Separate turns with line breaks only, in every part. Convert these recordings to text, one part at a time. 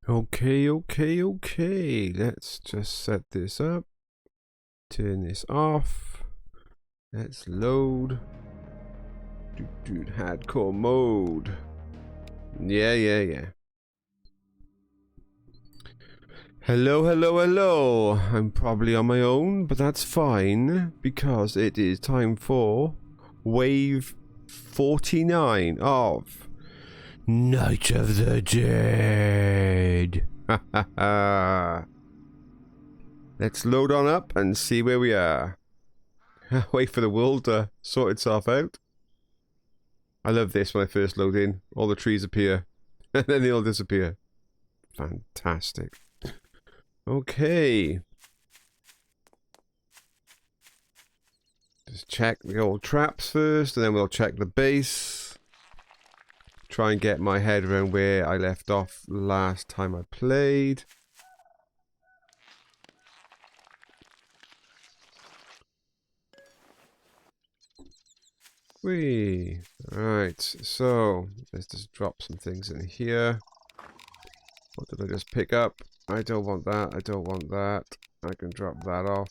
Okay. Let's just set this up. Turn this off. Let's load. Dude, hardcore mode. Yeah. Hello. I'm probably on my own, but that's fine because it is time for wave 49 of Night of the Dead. Let's load on up and see where we are. Wait for the world to sort itself out. I love this when I first load in. All the trees appear, and then they all disappear. Fantastic. Okay. Just check the old traps first, and then we'll check the base. Try and get my head around where I left off last time I played. Whee! Alright, so let's just drop some things in here. What did I just pick up? I don't want that, I don't want that. I can drop that off.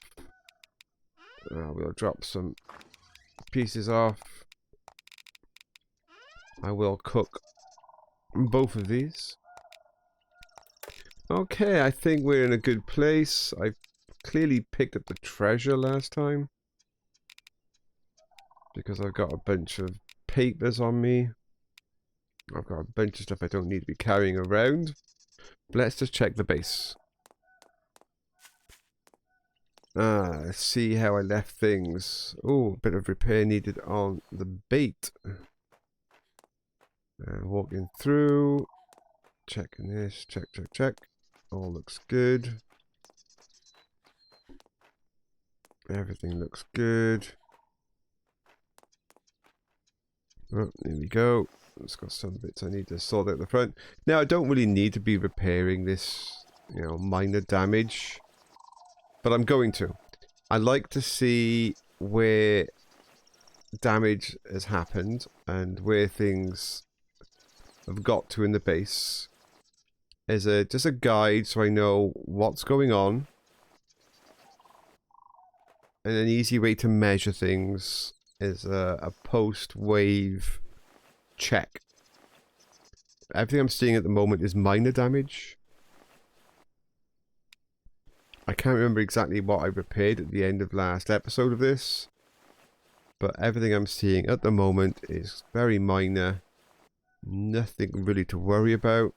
We'll drop some pieces off. I will cook both of these. Okay, I think we're in a good place. I clearly picked up the treasure last time, because I've got a bunch of papers on me. I've got a bunch of stuff I don't need to be carrying around. But let's just check the base. Let's see how I left things. Oh, a bit of repair needed on the bait. Walking through. Checking this. Check. All looks good. Everything looks good. Oh, there we go. It's got some bits I need to sort out the front. Now, I don't really need to be repairing this, minor damage. But I'm going to. I like to see where damage has happened and where things have got to in the base. As just a guide so I know what's going on. And an easy way to measure things is a post-wave check. Everything I'm seeing at the moment is minor damage. I can't remember exactly what I repaired at the end of last episode of this, but everything I'm seeing at the moment is very minor. Nothing really to worry about.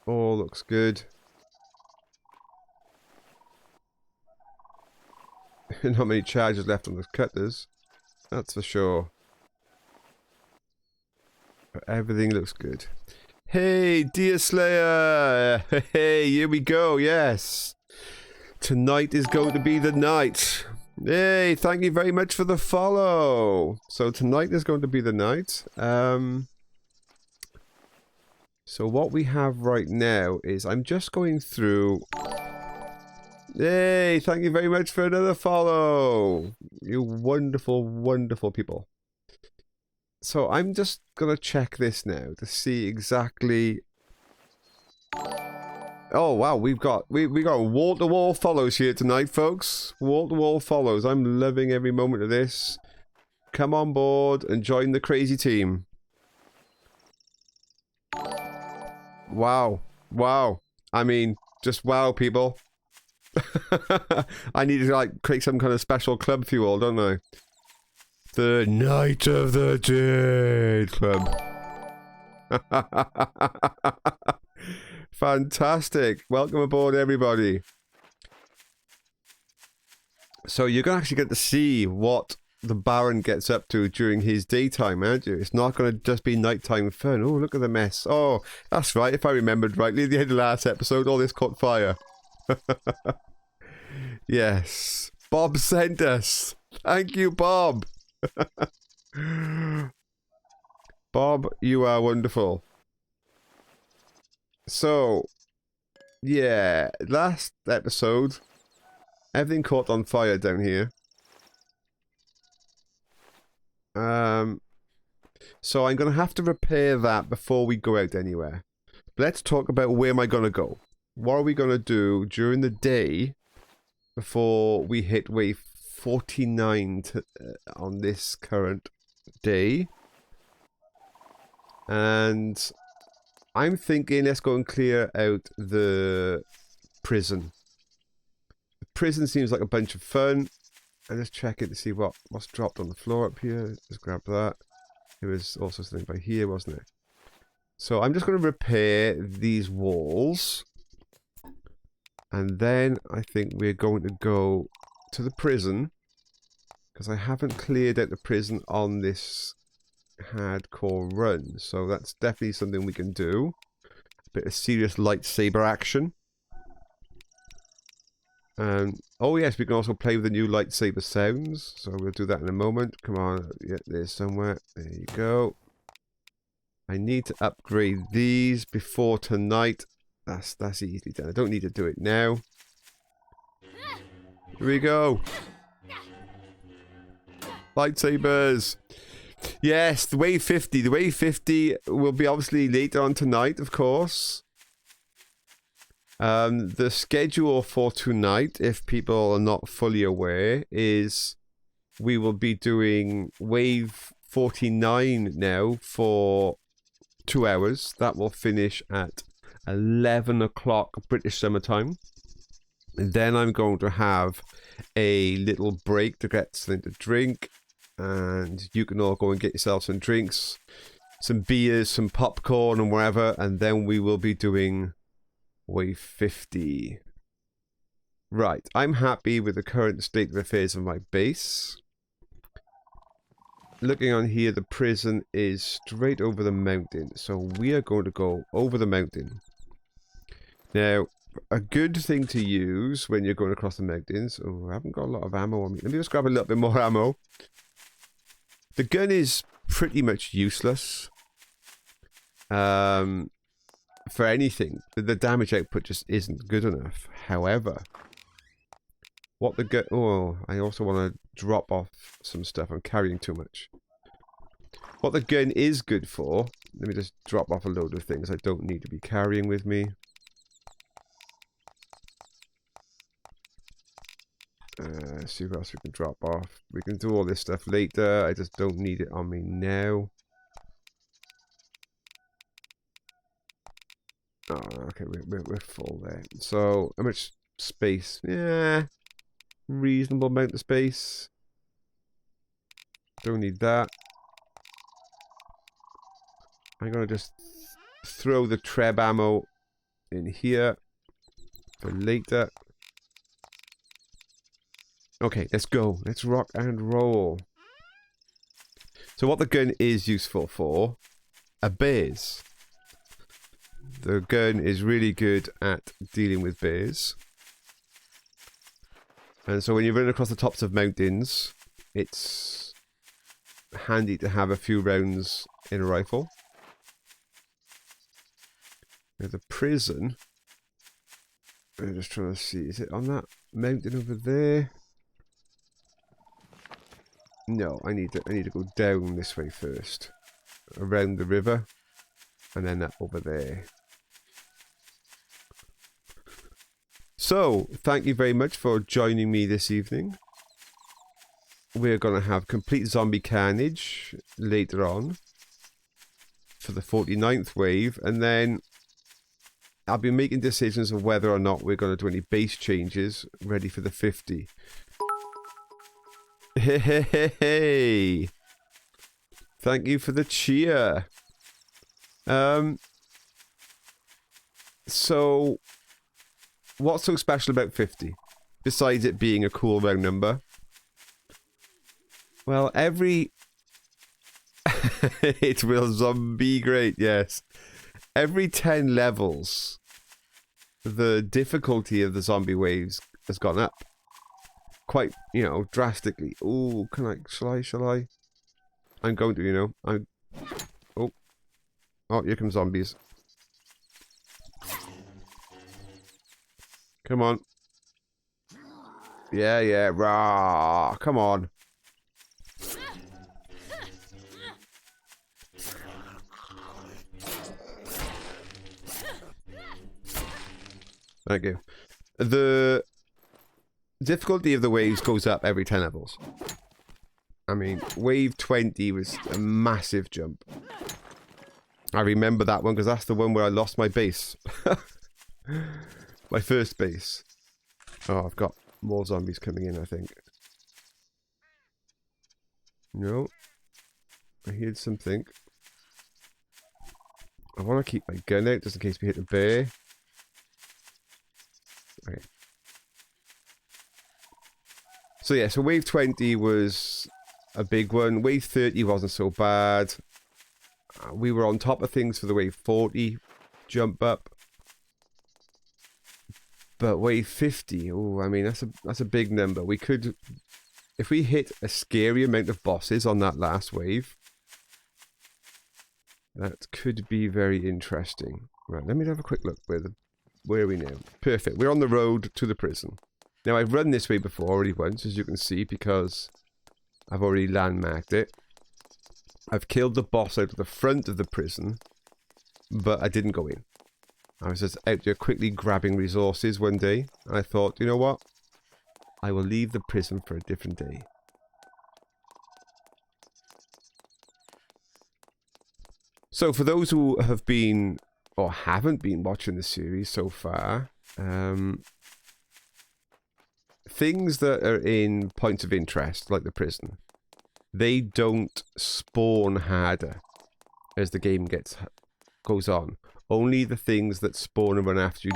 All looks good. Not many charges left on the cutters, that's for sure. But everything looks good. Hey, Deer Slayer! Hey, here we go, yes! Tonight is going to be the night. Hey, thank you very much for the follow! So tonight is going to be the night. So what we have right now is I'm just going through... Hey, thank you very much for another follow! You wonderful people. So I'm just gonna check this now to see exactly. Oh wow, we got wall-to-wall follows here tonight, folks. Wall-to-wall follows. I'm loving every moment of this. Come on board and join the crazy team. Wow. I mean, just wow, people. I need to like create some kind of special club for you all, don't I? The Night of the Dead Club. Fantastic. Welcome aboard, everybody. So you're going to actually get to see what the Baron gets up to during his daytime, aren't you? It's not going to just be nighttime fun. Oh, look at the mess. Oh, that's right. If I remembered rightly, at the end of the last episode, all this caught fire. Yes. Bob sent us. Thank you, Bob. Bob, you are wonderful. So, yeah, last episode, everything caught on fire down here. So I'm going to have to repair that before we go out anywhere. Let's talk about where am I going to go. What are we going to do during the day before we hit wave 49 on this current day? And I'm thinking let's go and clear out the prison. The prison seems like a bunch of fun. And let's check it to see what's dropped on the floor up here. Just grab that. There was also something by here, wasn't it? So I'm just going to repair these walls. And then I think we're going to go to the prison. Because I haven't cleared out the prison on this hardcore run. So that's definitely something we can do. A bit of serious lightsaber action. Oh yes, we can also play with the new lightsaber sounds. So we'll do that in a moment. Come on, yeah, there's somewhere. There you go. I need to upgrade these before tonight. That's easily done. I don't need to do it now. Here we go. Lightsabers. Yes, the wave 50. The wave 50 will be obviously later on tonight, of course. The schedule for tonight, if people are not fully aware, is we will be doing wave 49 now for 2 hours. That will finish at 11 o'clock British Summer Time. And then I'm going to have a little break to get something to drink. And you can all go and get yourself some drinks, some beers, some popcorn and whatever. And then we will be doing wave 50. Right, I'm happy with the current state of affairs of my base. Looking on here, the prison is straight over the mountain. So we are going to go over the mountain. Now, a good thing to use when you're going across the mountains... Oh, I haven't got a lot of ammo on me. Let me just grab a little bit more ammo. The gun is pretty much useless. For anything. The damage output just isn't good enough. However, what the gun... Oh, I also want to drop off some stuff. I'm carrying too much. What the gun is good for... Let me just drop off a load of things I don't need to be carrying with me. See what else we can drop off. We can do all this stuff later. I just don't need it on me now. Oh, okay, we're full there. So, how much space? Yeah, reasonable amount of space. Don't need that. I'm gonna just throw the treb ammo in here for later. Okay, let's go. Let's rock and roll. So what the gun is useful for are bears. The gun is really good at dealing with bears. And so when you're running across the tops of mountains, it's handy to have a few rounds in a rifle. Now the prison... I'm just trying to see, is it on that mountain over there? No, I need to go down this way first. Around the river. And then that over there. So, thank you very much for joining me this evening. We're going to have complete zombie carnage later on. For the 49th wave. And then I'll be making decisions of whether or not we're going to do any base changes ready for the 50. Hey! Thank you for the cheer. So, what's so special about 50? Besides it being a cool round number? Well, every... It will zombie great, yes. Every 10 levels, the difficulty of the zombie waves has gone up. Quite, you know, drastically. Oh, shall I? I'm going to, you know. Oh, here come zombies. Come on. Yeah, rah, come on. Thank you. The difficulty of the waves goes up every 10 levels. I mean, wave 20 was a massive jump. I remember that one because that's the one where I lost my base. My first base. Oh, I've got more zombies coming in, I think. No. I heard something. I want to keep my gun out just in case we hit a bear. Okay. So yeah, so wave 20 was a big one. Wave 30 wasn't so bad. We were on top of things for the wave 40 jump up. But wave 50, oh, I mean, that's a big number. We could, if we hit a scary amount of bosses on that last wave, that could be very interesting. Right, let me have a quick look. Where are we now? Perfect. We're on the road to the prison. Now, I've run this way before already once, as you can see, because I've already landmarked it. I've killed the boss out of the front of the prison, but I didn't go in. I was just out there quickly grabbing resources one day, and I thought, you know what? I will leave the prison for a different day. So for those who have been, or haven't been watching the series so far, things that are in points of interest, like the prison, they don't spawn harder as the game goes on. Only the things that spawn and run after you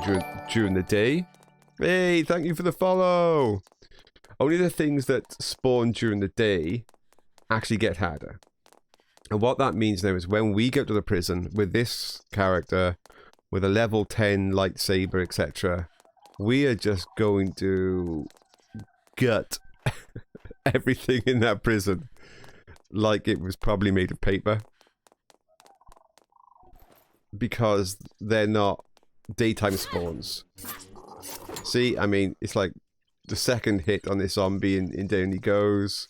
during the day. Hey, thank you for the follow! Only the things that spawn during the day actually get harder. And what that means now is when we go to the prison with this character, with a level 10 lightsaber, etc., we are just going to gut everything in that prison like it was probably made of paper. Because they're not daytime spawns. See, I mean, it's like the second hit on this zombie and down he goes.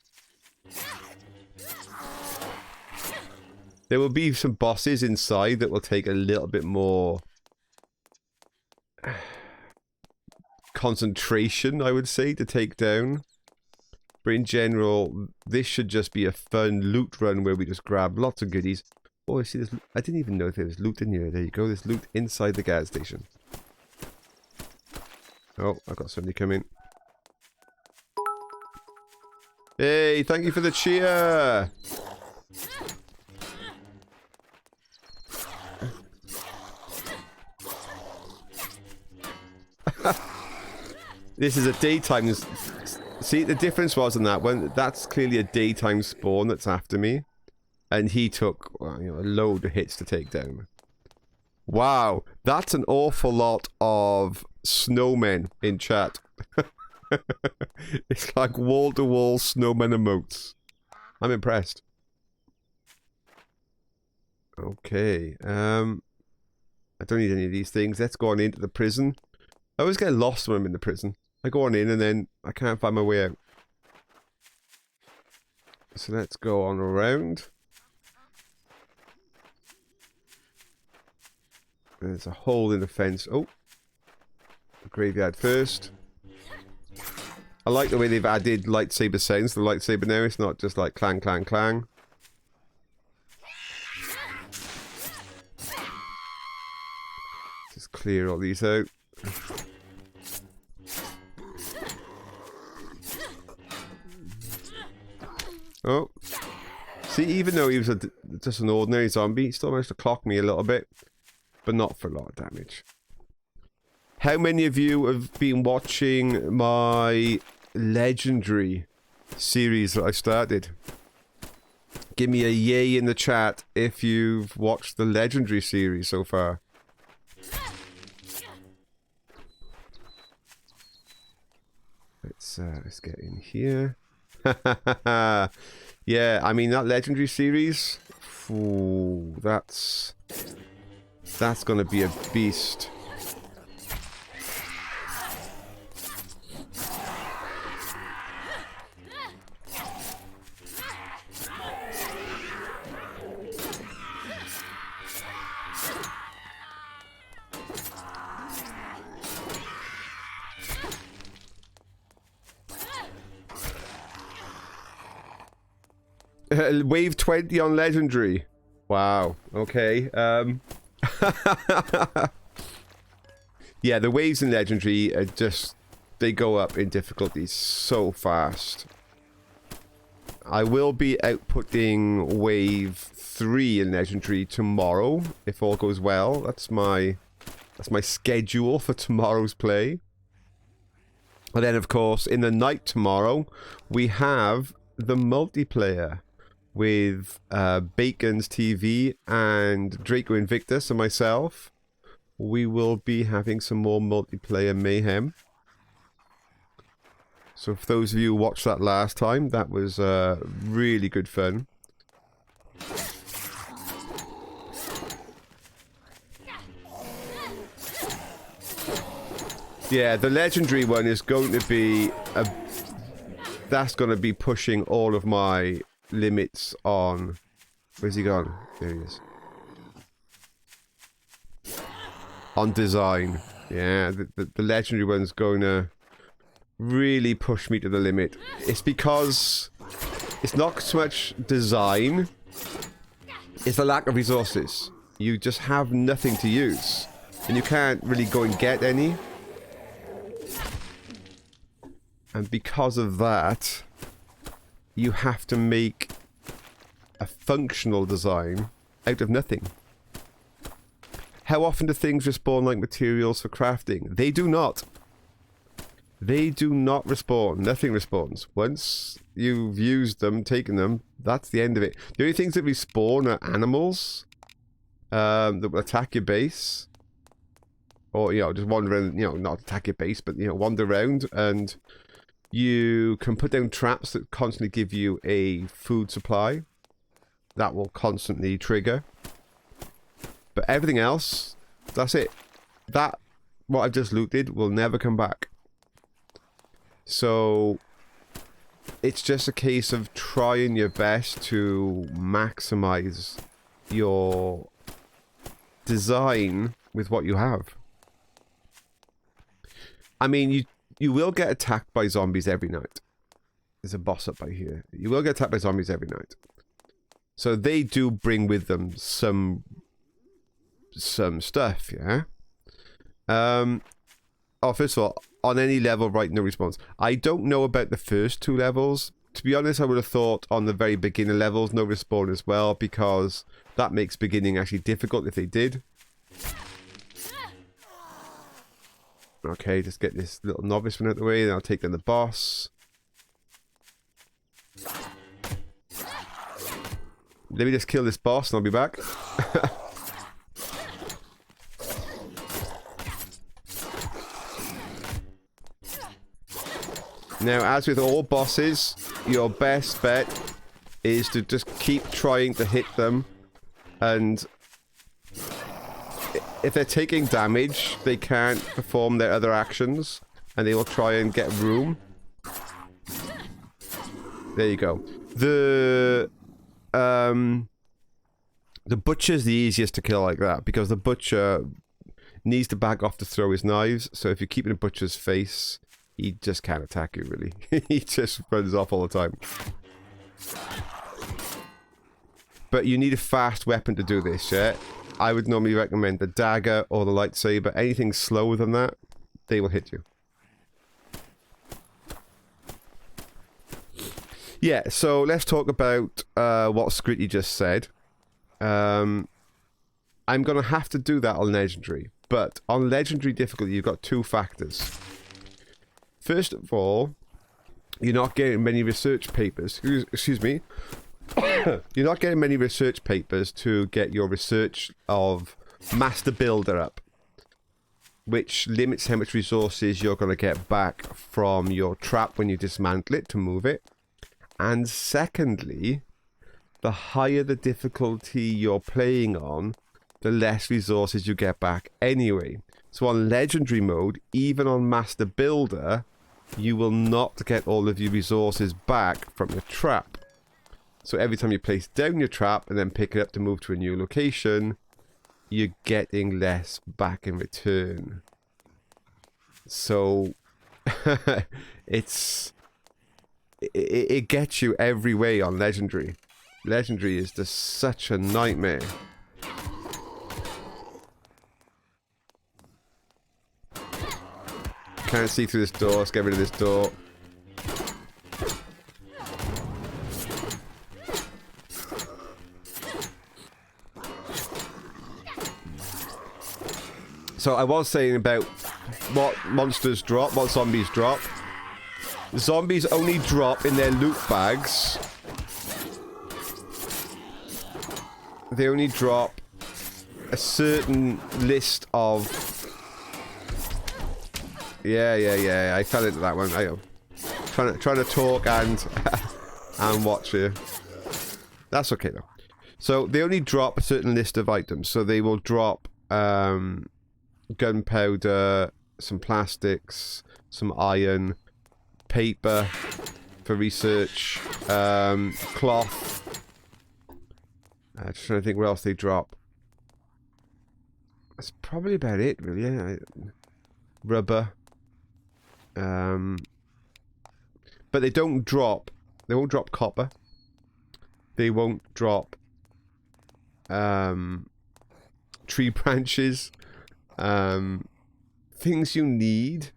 There will be some bosses inside that will take a little bit more concentration, I would say, to take down. But in general, this should just be a fun loot run where we just grab lots of goodies. Oh, I see this. I didn't even know if there was loot in here. There you go. There's loot inside the gas station. Oh, I've got somebody coming. Hey, thank you for the cheer! This is a daytime... See, the difference was in that one. That's clearly a daytime spawn that's after me. And he took, well, you know, a load of hits to take down. Wow, that's an awful lot of snowmen in chat. It's like wall-to-wall snowmen emotes. I'm impressed. Okay, I don't need any of these things. Let's go on into the prison. I always get lost when I'm in the prison. I go on in and then I can't find my way out. So let's go on around. There's a hole in the fence. Oh. The graveyard first. I like the way they've added lightsaber sounds to the lightsaber now. It's not just like clang, clang, clang. Just clear all these out. Oh. See, even though he was just an ordinary zombie, he still managed to clock me a little bit. But not for a lot of damage. How many of you have been watching my legendary series that I started? Give me a yay in the chat if you've watched the legendary series so far. Let's get in here. Yeah, I mean that legendary series. Ooh, that's gonna be a beast. Wave 20 on legendary. Wow. Okay. Yeah, the waves in legendary are just... They go up in difficulty so fast. I will be outputting wave 3 in legendary tomorrow, if all goes well. That's my schedule for tomorrow's play. And then, of course, in the night tomorrow, we have the multiplayer with Bacon's TV and Draco Invictus and myself. We will be having some more multiplayer mayhem. So for those of you who watched that last time, that was really good fun. Yeah, the legendary one is going to be that's going to be pushing all of my limits on... Where's he gone? There he is. On design. Yeah, the legendary one's going to really push me to the limit. It's because it's not so much design, it's the lack of resources. You just have nothing to use, and you can't really go and get any. And because of that, you have to make a functional design out of nothing. How often do things respawn like materials for crafting? They do not. They do not respawn. Nothing respawns. Once you've used them, taken them, that's the end of it. The only things that respawn are animals that will attack your base. Or, you know, just wander around, you know, not attack your base, but, you know, wander around. And you can put down traps that constantly give you a food supply. That will constantly trigger. But everything else, that's it. That, what I've just looted, will never come back. So, it's just a case of trying your best to maximize your design with what you have. I mean, you will get attacked by zombies every night. There's a boss up by here. You will get attacked by zombies every night. So they do bring with them some stuff, yeah? Oh, first of all, on any level, right, no response. I don't know about the first 2 levels. To be honest, I would have thought on the very beginner levels, no respawn as well, because that makes beginning actually difficult if they did. Okay, just get this little novice one out of the way, then I'll take down the boss. Let me just kill this boss and I'll be back. Now, as with all bosses, your best bet is to just keep trying to hit them, and if they're taking damage, they can't perform their other actions, and they will try and get room. There you go. The butcher's the easiest to kill like that, because the butcher needs to back off to throw his knives, so if you keep in a butcher's face, he just can't attack you, really. He just runs off all the time. But you need a fast weapon to do this, yeah? I would normally recommend the dagger or the lightsaber. Anything slower than that, they will hit you. Yeah, so let's talk about what Scritty just said. I'm going to have to do that on Legendary. But on Legendary difficulty, you've got 2 factors. First of all, you're not getting many research papers. Excuse me. You're not getting many research papers to get your research of Master Builder up, which limits how much resources you're going to get back from your trap when you dismantle it to move it. And secondly, the higher the difficulty you're playing on, the less resources you get back anyway. So on Legendary mode, even on Master Builder, you will not get all of your resources back from your trap. So every time you place down your trap and then pick it up to move to a new location, you're getting less back in return. So it gets you every way on Legendary. Legendary is just such a nightmare. Can't see through this door. Let's get rid of this door. So I was saying about what monsters drop, what zombies drop. Zombies only drop in their loot bags. They only drop a certain list of... Yeah. I fell into that one. I am trying to talk and and watch here. That's okay though. So they only drop a certain list of items. So they will drop gunpowder, some plastics, some iron, paper for research, cloth. Just trying to think what else they drop. That's probably about it, really. Yeah. Rubber. But they don't drop. They won't drop copper. They won't drop tree branches. Things you need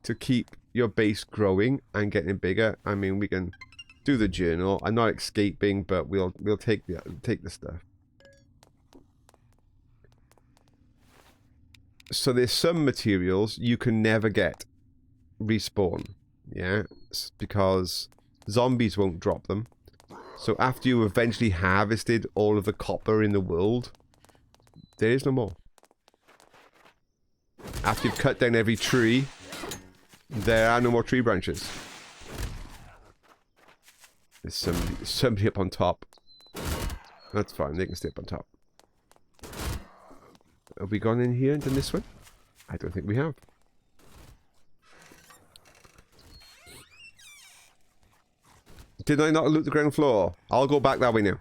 to keep your base growing and getting bigger. I mean, we can do the journal. I'm not escaping, but we'll take the stuff. So there's some materials you can never get respawn, yeah, it's because zombies won't drop them. So after you eventually harvested all of the copper in the world, there is no more. After you've cut down every tree, there are no more tree branches. There's somebody up on top. That's fine, they can stay up on top. Have we gone in here and done this one? I don't think we have. Did I not loot the ground floor? I'll go back that way now.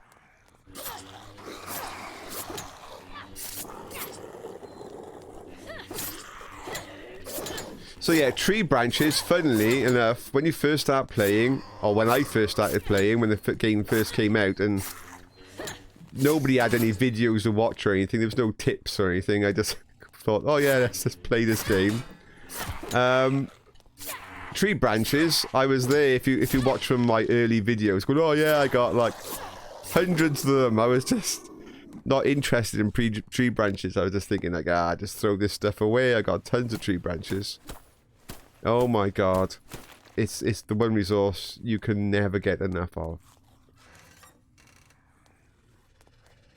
So yeah, tree branches, funnily enough, when you first start playing, or when I first started playing, when the game first came out, and nobody had any videos to watch or anything, there was no tips or anything, I just thought, oh yeah, let's just play this game. Tree branches, I was there, if you watch from my early videos, going, oh yeah, I got like hundreds of them. I was just not interested in tree branches. I was just thinking like, just throw this stuff away. I got tons of tree branches. Oh my god. It's the one resource you can never get enough of.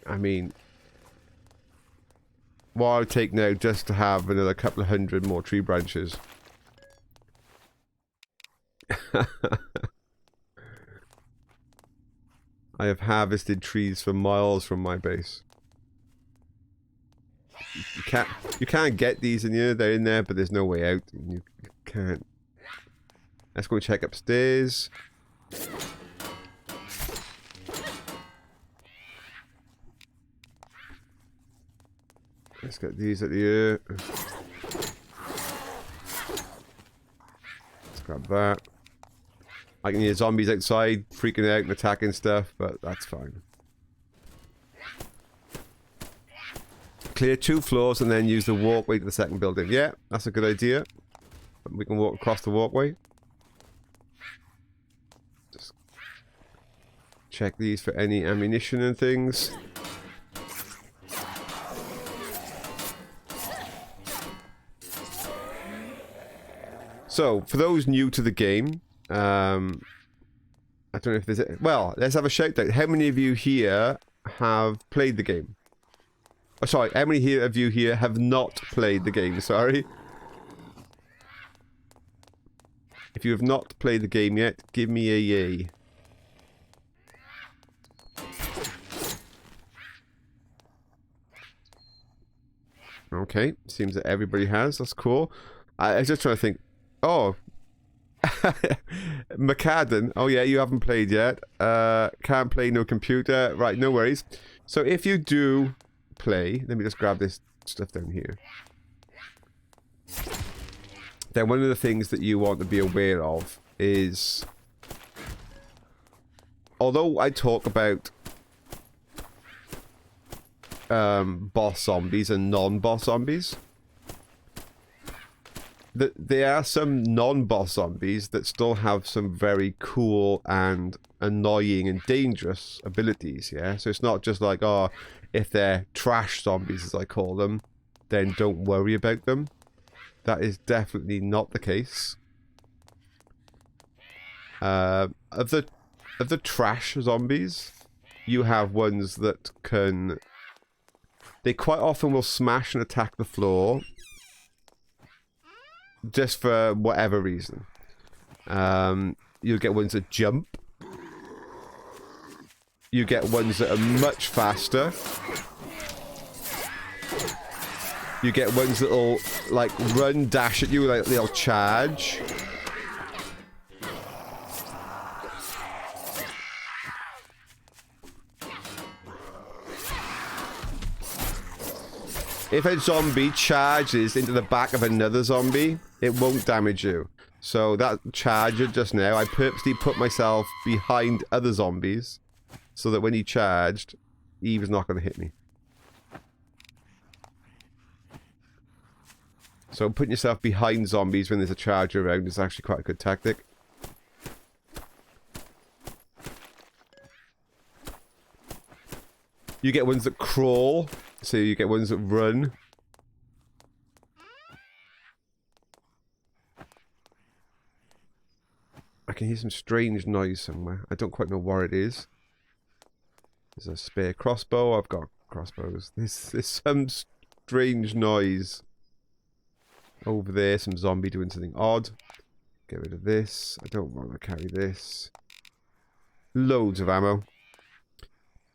I mean, what I would take now just to have another couple of hundred more tree branches. I have harvested trees for miles from my base. You can't get these in here. They're in there, but there's no way out. You can't. Let's go check upstairs. Let's get these at the air. Let's grab that. I can hear zombies outside freaking out and attacking stuff, but that's fine. Clear 2 floors and then use the walkway to the second building. Yeah, that's a good idea. We can walk across the walkway. Just check these for any ammunition and things. So, for those new to the game, I don't know if there's... Well, let's have a shout out. How many of you here have played the game? Oh, sorry, how many of you here have not played the game? Sorry. If you have not played the game yet, give me a yay. Okay, seems that everybody has. That's cool. I was just trying to think. Oh. McCadden. Oh yeah, you haven't played yet. Can't play, no computer. Right, no worries. So if you do play, let me just grab this stuff down here. Then one of the things that you want to be aware of is although I talk about boss zombies and non-boss zombies, there are some non-boss zombies that still have some very cool and annoying and dangerous abilities, yeah? So it's not just like, oh, if they're trash zombies, as I call them, then don't worry about them. That is definitely not the case. Of the trash zombies, you have ones that can... They quite often will smash and attack the floor, just for whatever reason. You'll get ones that jump. You get ones that are much faster. You get ones that'll, like, run, dash at you, like they'll charge. If a zombie charges into the back of another zombie, it won't damage you. So that charger just now, I purposely put myself behind other zombies so that when he charged, he was not going to hit me. So putting yourself behind zombies when there's a charger around is actually quite a good tactic. You get ones that crawl, so you get ones that run. I can hear some strange noise somewhere. I don't quite know where it is. There's a spare crossbow. I've got crossbows. There's some strange noise over there. Some zombie doing something odd. Get rid of this. I don't want to carry this. Loads of ammo.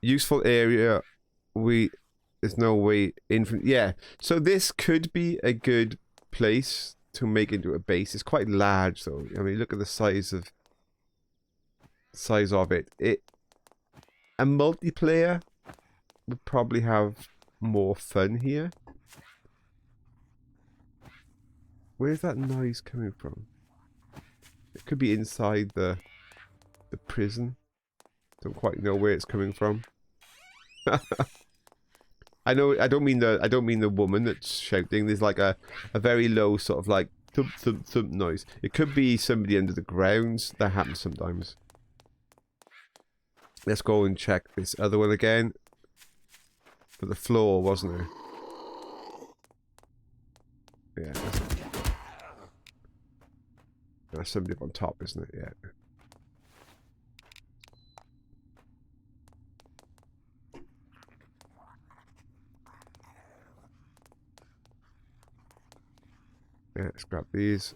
Useful area. There's no way in from... Yeah. So this could be a good place to make into a base. It's quite large though. I mean, look at the size of it. A multiplayer would probably have more fun here. Where's that noise coming from? It could be inside the prison. Don't quite know where it's coming from. I know. I don't mean the woman that's shouting. There's like a very low sort of like thump thump thump noise. It could be somebody under the grounds. That happens sometimes. Let's go and check this other one again. For the floor, wasn't it? Yeah. That's somebody up on top, isn't it? Yeah. Yeah, let's grab these.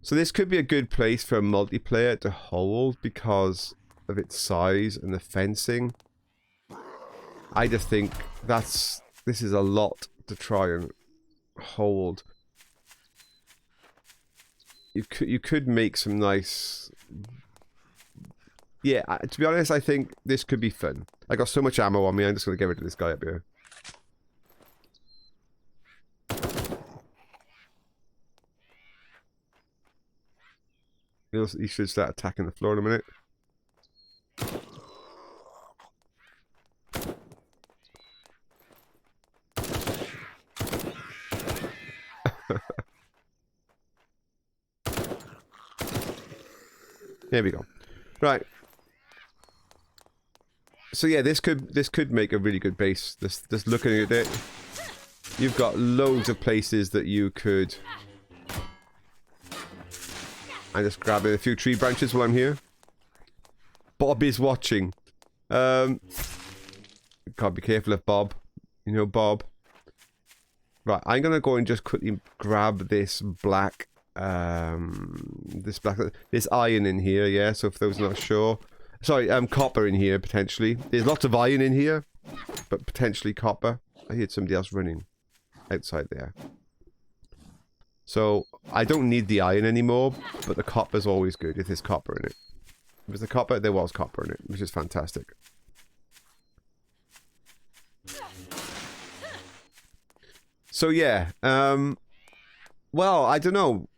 So this could be a good place for a multiplayer to hold because of its size and the fencing. I just think this is a lot to try and hold. You could make some nice... Yeah, to be honest, I think this could be fun. I got so much ammo on me, I'm just going to get rid of this guy up here. He should start attacking the floor in a minute. There we go. Right. So yeah, this could make a really good base. Just looking at it, you've got loads of places that you could. I'm just grabbing a few tree branches while I'm here. Bob is watching. Can't be careful of Bob. You know Bob. Right, I'm gonna go and just quickly grab this black, this iron in here. Yeah. So for those not sure, sorry, copper in here potentially. There's lots of iron in here, but potentially copper. I heard somebody else running outside there. So, I don't need the iron anymore, but the copper's always good if there's copper in it. If there's the copper, there was copper in it, which is fantastic. So yeah, well, I don't know.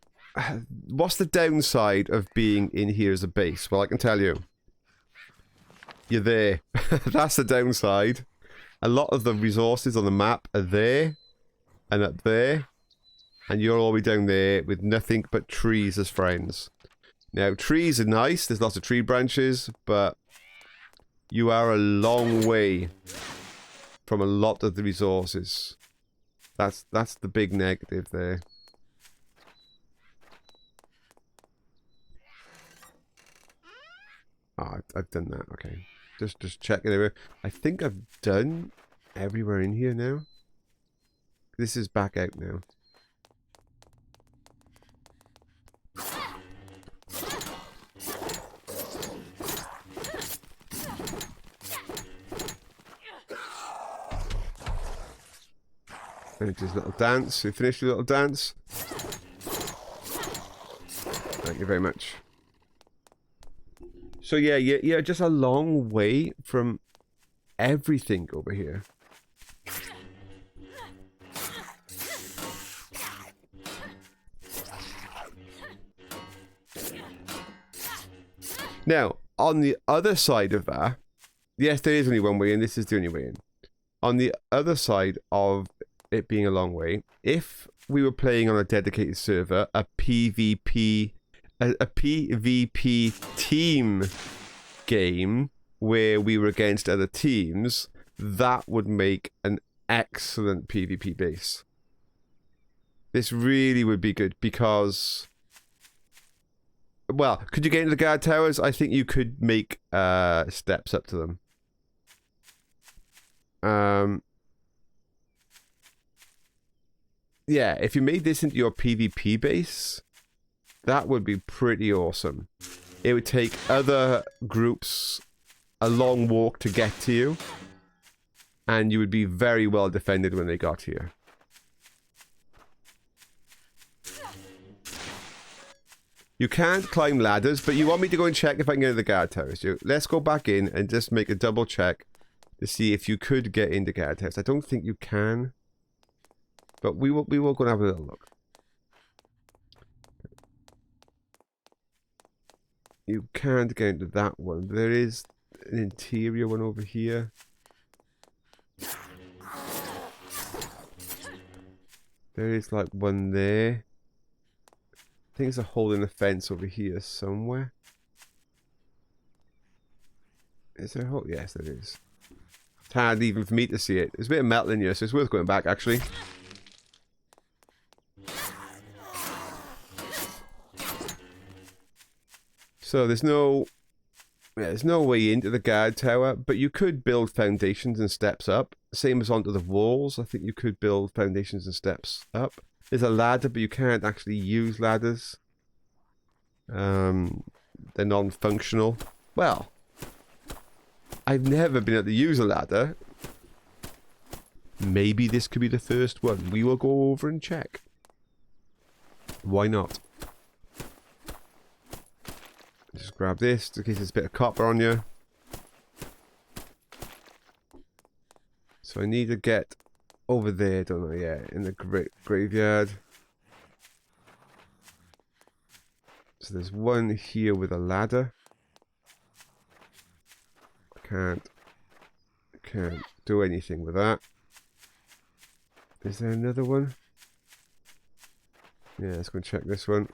what's the downside of being in here as a base? Well, I can tell you. You're there. That's the downside. A lot of the resources on the map are there and up there. And you're all the way down there with nothing but trees as friends. Now, trees are nice. There's lots of tree branches, but you are a long way from a lot of the resources. That's the big negative there. Oh, I've done that. Okay, just checking everywhere. I think I've done everywhere in here now. This is back out now. Finish his little dance. We finished your little dance. Thank you very much. So yeah, you're just a long way from everything over here. Now, on the other side of that, yes, there is only one way in. This is the only way in. On the other side of it being a long way, if we were playing on a dedicated server, a PvP team game where we were against other teams, that would make an excellent PvP base. This really would be good because, well, could you get into the guard towers? I think you could make steps up to them. Yeah, if you made this into your PvP base, that would be pretty awesome. It would take other groups a long walk to get to you, and you would be very well defended when they got here. You can't climb ladders, but you want me to go and check if I can get into the guard towers. Let's go back in and just make a double check to see if you could get into guard towers. I don't think you can. But we will go and have a little look. You can't get into that one. There is an interior one over here. There is like one there. I think there's a hole in the fence over here somewhere. Is there a hole? Yes, there is. It's hard even for me to see it. There's a bit of metal in here, so it's worth going back actually. So there's no way into the guard tower, but you could build foundations and steps up. Same as onto the walls. I think you could build foundations and steps up. There's a ladder, but you can't actually use ladders. They're non-functional. Well, I've never been able to use a ladder. Maybe this could be the first one. We will go over and check. Why not? Just grab this in case there's a bit of copper on you. So I need to get over there, don't I? Yeah, in the graveyard. So there's one here with a ladder. Can't do anything with that. Is there another one? Yeah, let's go and check this one.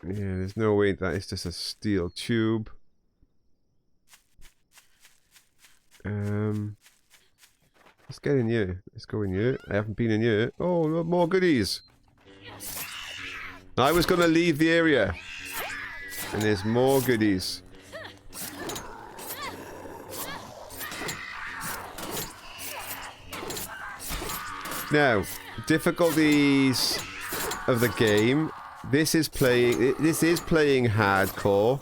Yeah, there's no way that it's just a steel tube. Let's get in here. Let's go in here. I haven't been in here. Oh, more goodies. I was going to leave the area. And there's more goodies. Now, difficulties of the game. This is playing hardcore,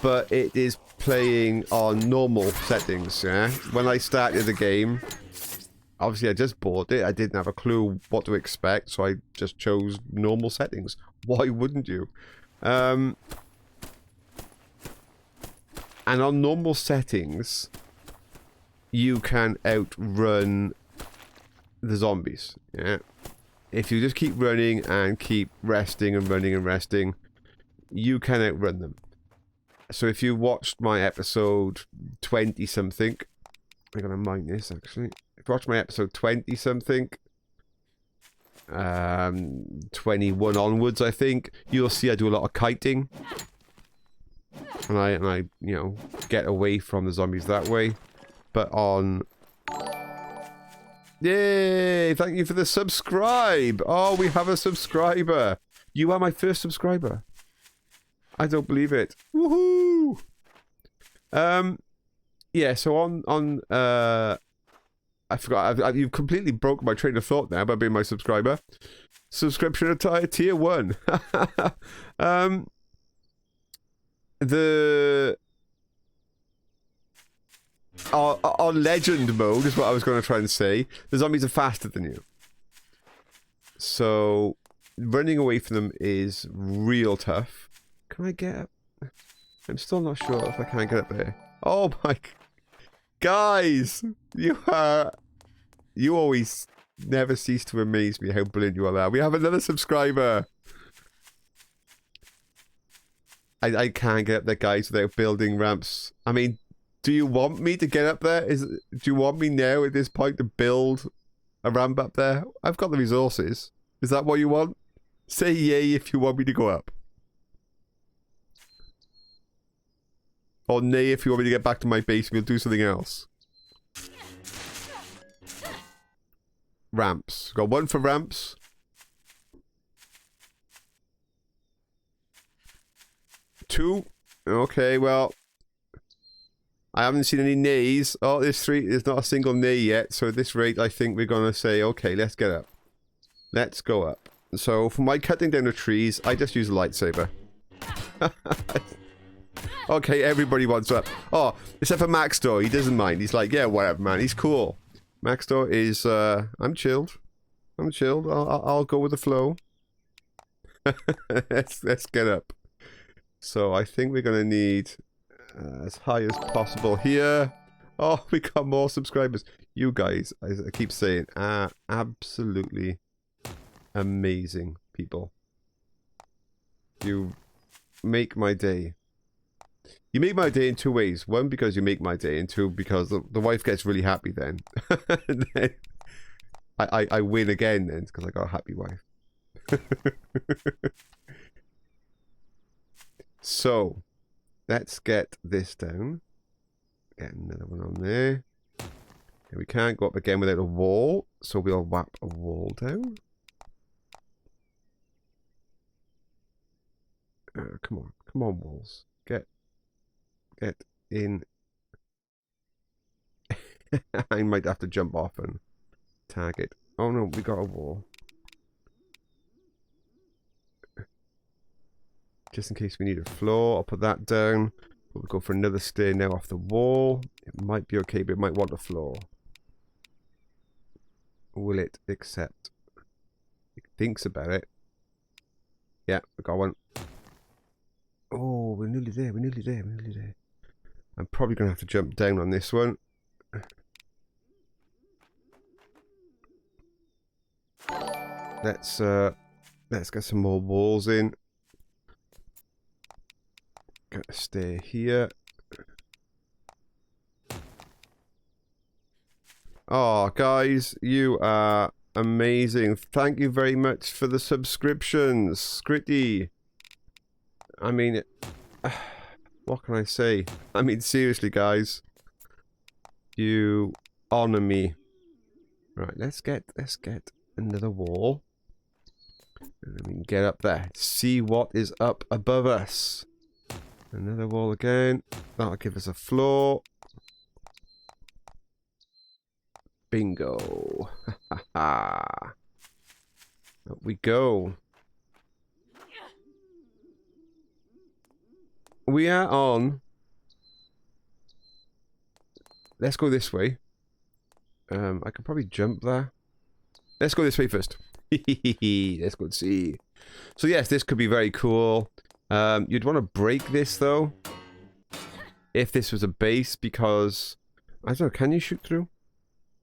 but it is playing on normal settings. Yeah. When I started the game, obviously I just bought it. I didn't have a clue what to expect, so I just chose normal settings. Why wouldn't you? And on normal settings, you can outrun the zombies. Yeah. If you just keep running and keep resting and running and resting, you can outrun them. So if you watched my episode 20-something, I'm going to mine this actually. If you watched my episode 20-something, 21 onwards, I think, you'll see I do a lot of kiting. And I, you know, get away from the zombies that way. But on... Yay! Thank you for the subscribe! Oh, we have a subscriber! You are my first subscriber. I don't believe it. Woohoo! Yeah, so on I forgot, you've completely broke my train of thought now by being my subscriber. Subscription attire tier 1. On legend mode is what I was going to try and say. The zombies are faster than you. So, running away from them is real tough. Can I get up? I'm still not sure if I can get up there. Oh my... Guys! You always never cease to amaze me how brilliant you are there. We have another subscriber! I can't get up there, guys, without building ramps. I mean, do you want me to get up there? Do you want me now at this point to build a ramp up there? I've got the resources. Is that what you want? Say yay if you want me to go up. Or nay if you want me to get back to my base and we'll do something else. Ramps. Got one for ramps. Two. Okay, well. I haven't seen any nays. Oh, there's three. There's not a single nay yet. So at this rate, I think we're going to say, okay, let's get up. Let's go up. So for my cutting down the trees, I just use a lightsaber. Okay, everybody wants up. Oh, except for Maxtor, he doesn't mind. He's like, yeah, whatever, man. He's cool. Maxtor is, I'm chilled. I'm chilled. I'll go with the flow. let's get up. So I think we're gonna need as high as possible here. Oh, we got more subscribers. You guys, as I keep saying, are absolutely amazing people. You make my day. You make my day in two ways. One, because you make my day, and two, because the wife gets really happy then. And then I win again then, because I got a happy wife. So, let's get this down. Get another one on there. And we can't go up again without a wall, so we'll whap a wall down. Come on walls. Get in. I might have to jump off and tag it. Oh no, we got a wall. Just in case we need a floor, I'll put that down. We'll go for another stair now off the wall. It might be okay, but it might want a floor. Will it accept? It thinks about it. Yeah, we got one. Oh, we're nearly there, we're nearly there, we're nearly there. I'm probably going to have to jump down on this one. Let's get some more walls in. Gotta stay here. Oh, guys, you are amazing. Thank you very much for the subscriptions, Scritty. I mean, what can I say? I mean, seriously, guys. You honor me. Right, let's get another wall. And then we can get up there. See what is up above us. Another wall again. That'll give us a floor. Bingo. Up we go. We are on. Let's go this way. I could probably jump there. Let's go this way first. Let's go and see. So yes, this could be very cool. You'd want to break this though. If this was a base, because I don't know, can you shoot through?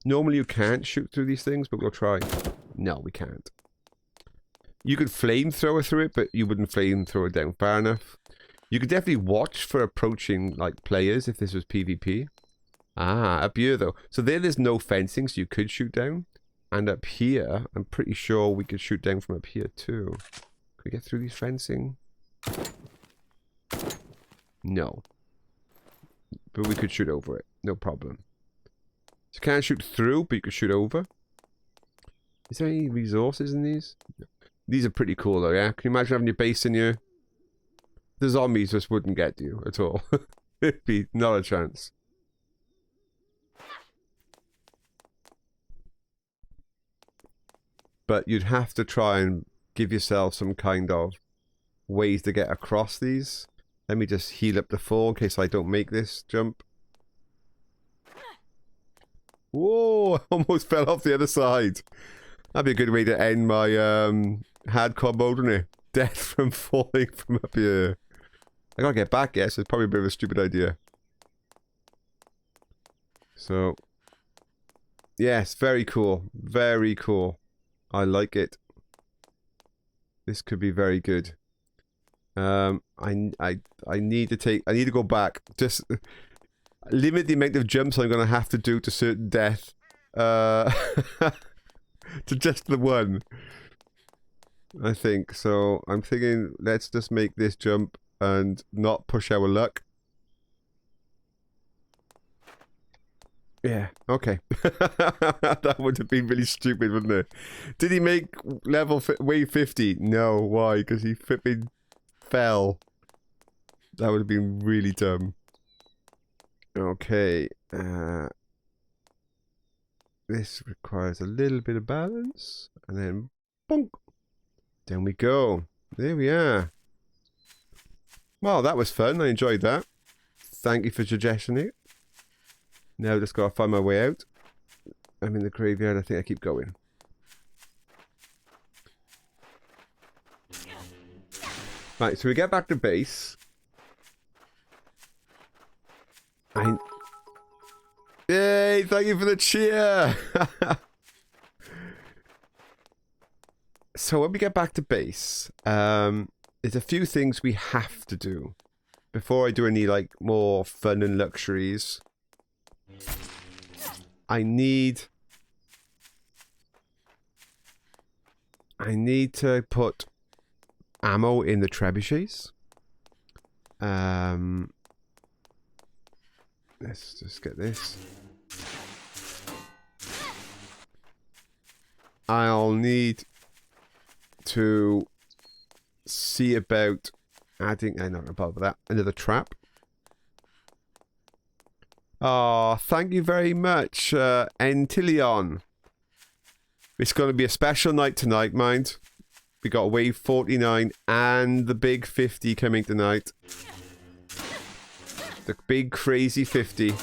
Normally you can't shoot through these things, but we'll try. No, we can't. You could flamethrower through it, but you wouldn't flamethrower down far enough. You could definitely watch for approaching, like, players if this was PvP. Ah, up here, though. So there's no fencing, so you could shoot down. And up here, I'm pretty sure we could shoot down from up here, too. Could we get through these fencing? No. But we could shoot over it. No problem. So you can't shoot through, but you could shoot over. Is there any resources in these? These are pretty cool, though, yeah? Can you imagine having your base in here? The zombies just wouldn't get you at all. It'd be not a chance. But you'd have to try and give yourself some kind of ways to get across these. Let me just heal up the fall in case I don't make this jump. Whoa! Almost fell off the other side. That'd be a good way to end my hardcore mode, wouldn't it? Death from falling from up here. I gotta get back, yes. It's probably a bit of a stupid idea. So, yes, very cool. Very cool. I like it. This could be very good. I need to go back. Just limit the amount of jumps I'm gonna have to do to certain death. To just the one. I think so. I'm thinking let's just make this jump and not push our luck. Yeah, okay. That would have been really stupid, wouldn't it? Did he make level wave 50? No, why? Because he flipping fell. That would have been really dumb. Okay. This requires a little bit of balance. And then, bonk. Down we go. There we are. Well, that was fun. I enjoyed that. Thank you for suggesting it. Now just gotta find my way out. I'm in the graveyard. I think I keep going. Right, so we get back to base. Yay! Thank you for the cheer! So when we get back to base, there's a few things we have to do before I do any like more fun and luxuries. I need to put ammo in the trebuchets. Let's just get this. I'll need to see about adding, not above that, another trap. Oh, thank you very much, Entilion. It's going to be a special night tonight, mind. We got wave 49 and the big 50 coming tonight. The big crazy 50.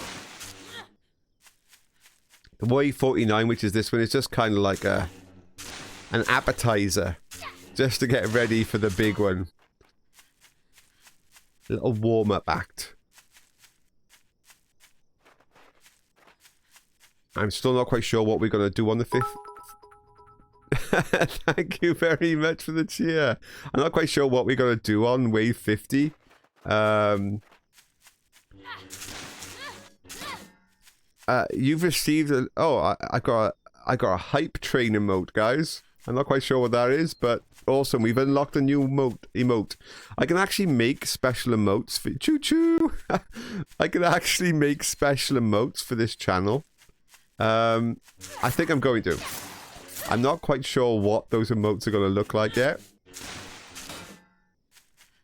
The wave 49, which is this one, is just kind of like an appetizer. Just to get ready for the big one. A little warm-up act. I'm still not quite sure what we're going to do on the 5th. Thank you very much for the cheer. I'm not quite sure what we're going to do on wave 50. You've received a... Oh, I got a hype train emote, guys. I'm not quite sure what that is, but awesome. We've unlocked a new emote. I can actually make special emotes for... Choo-choo! I can actually make special emotes for this channel. I think I'm going to. I'm not quite sure what those emotes are going to look like yet.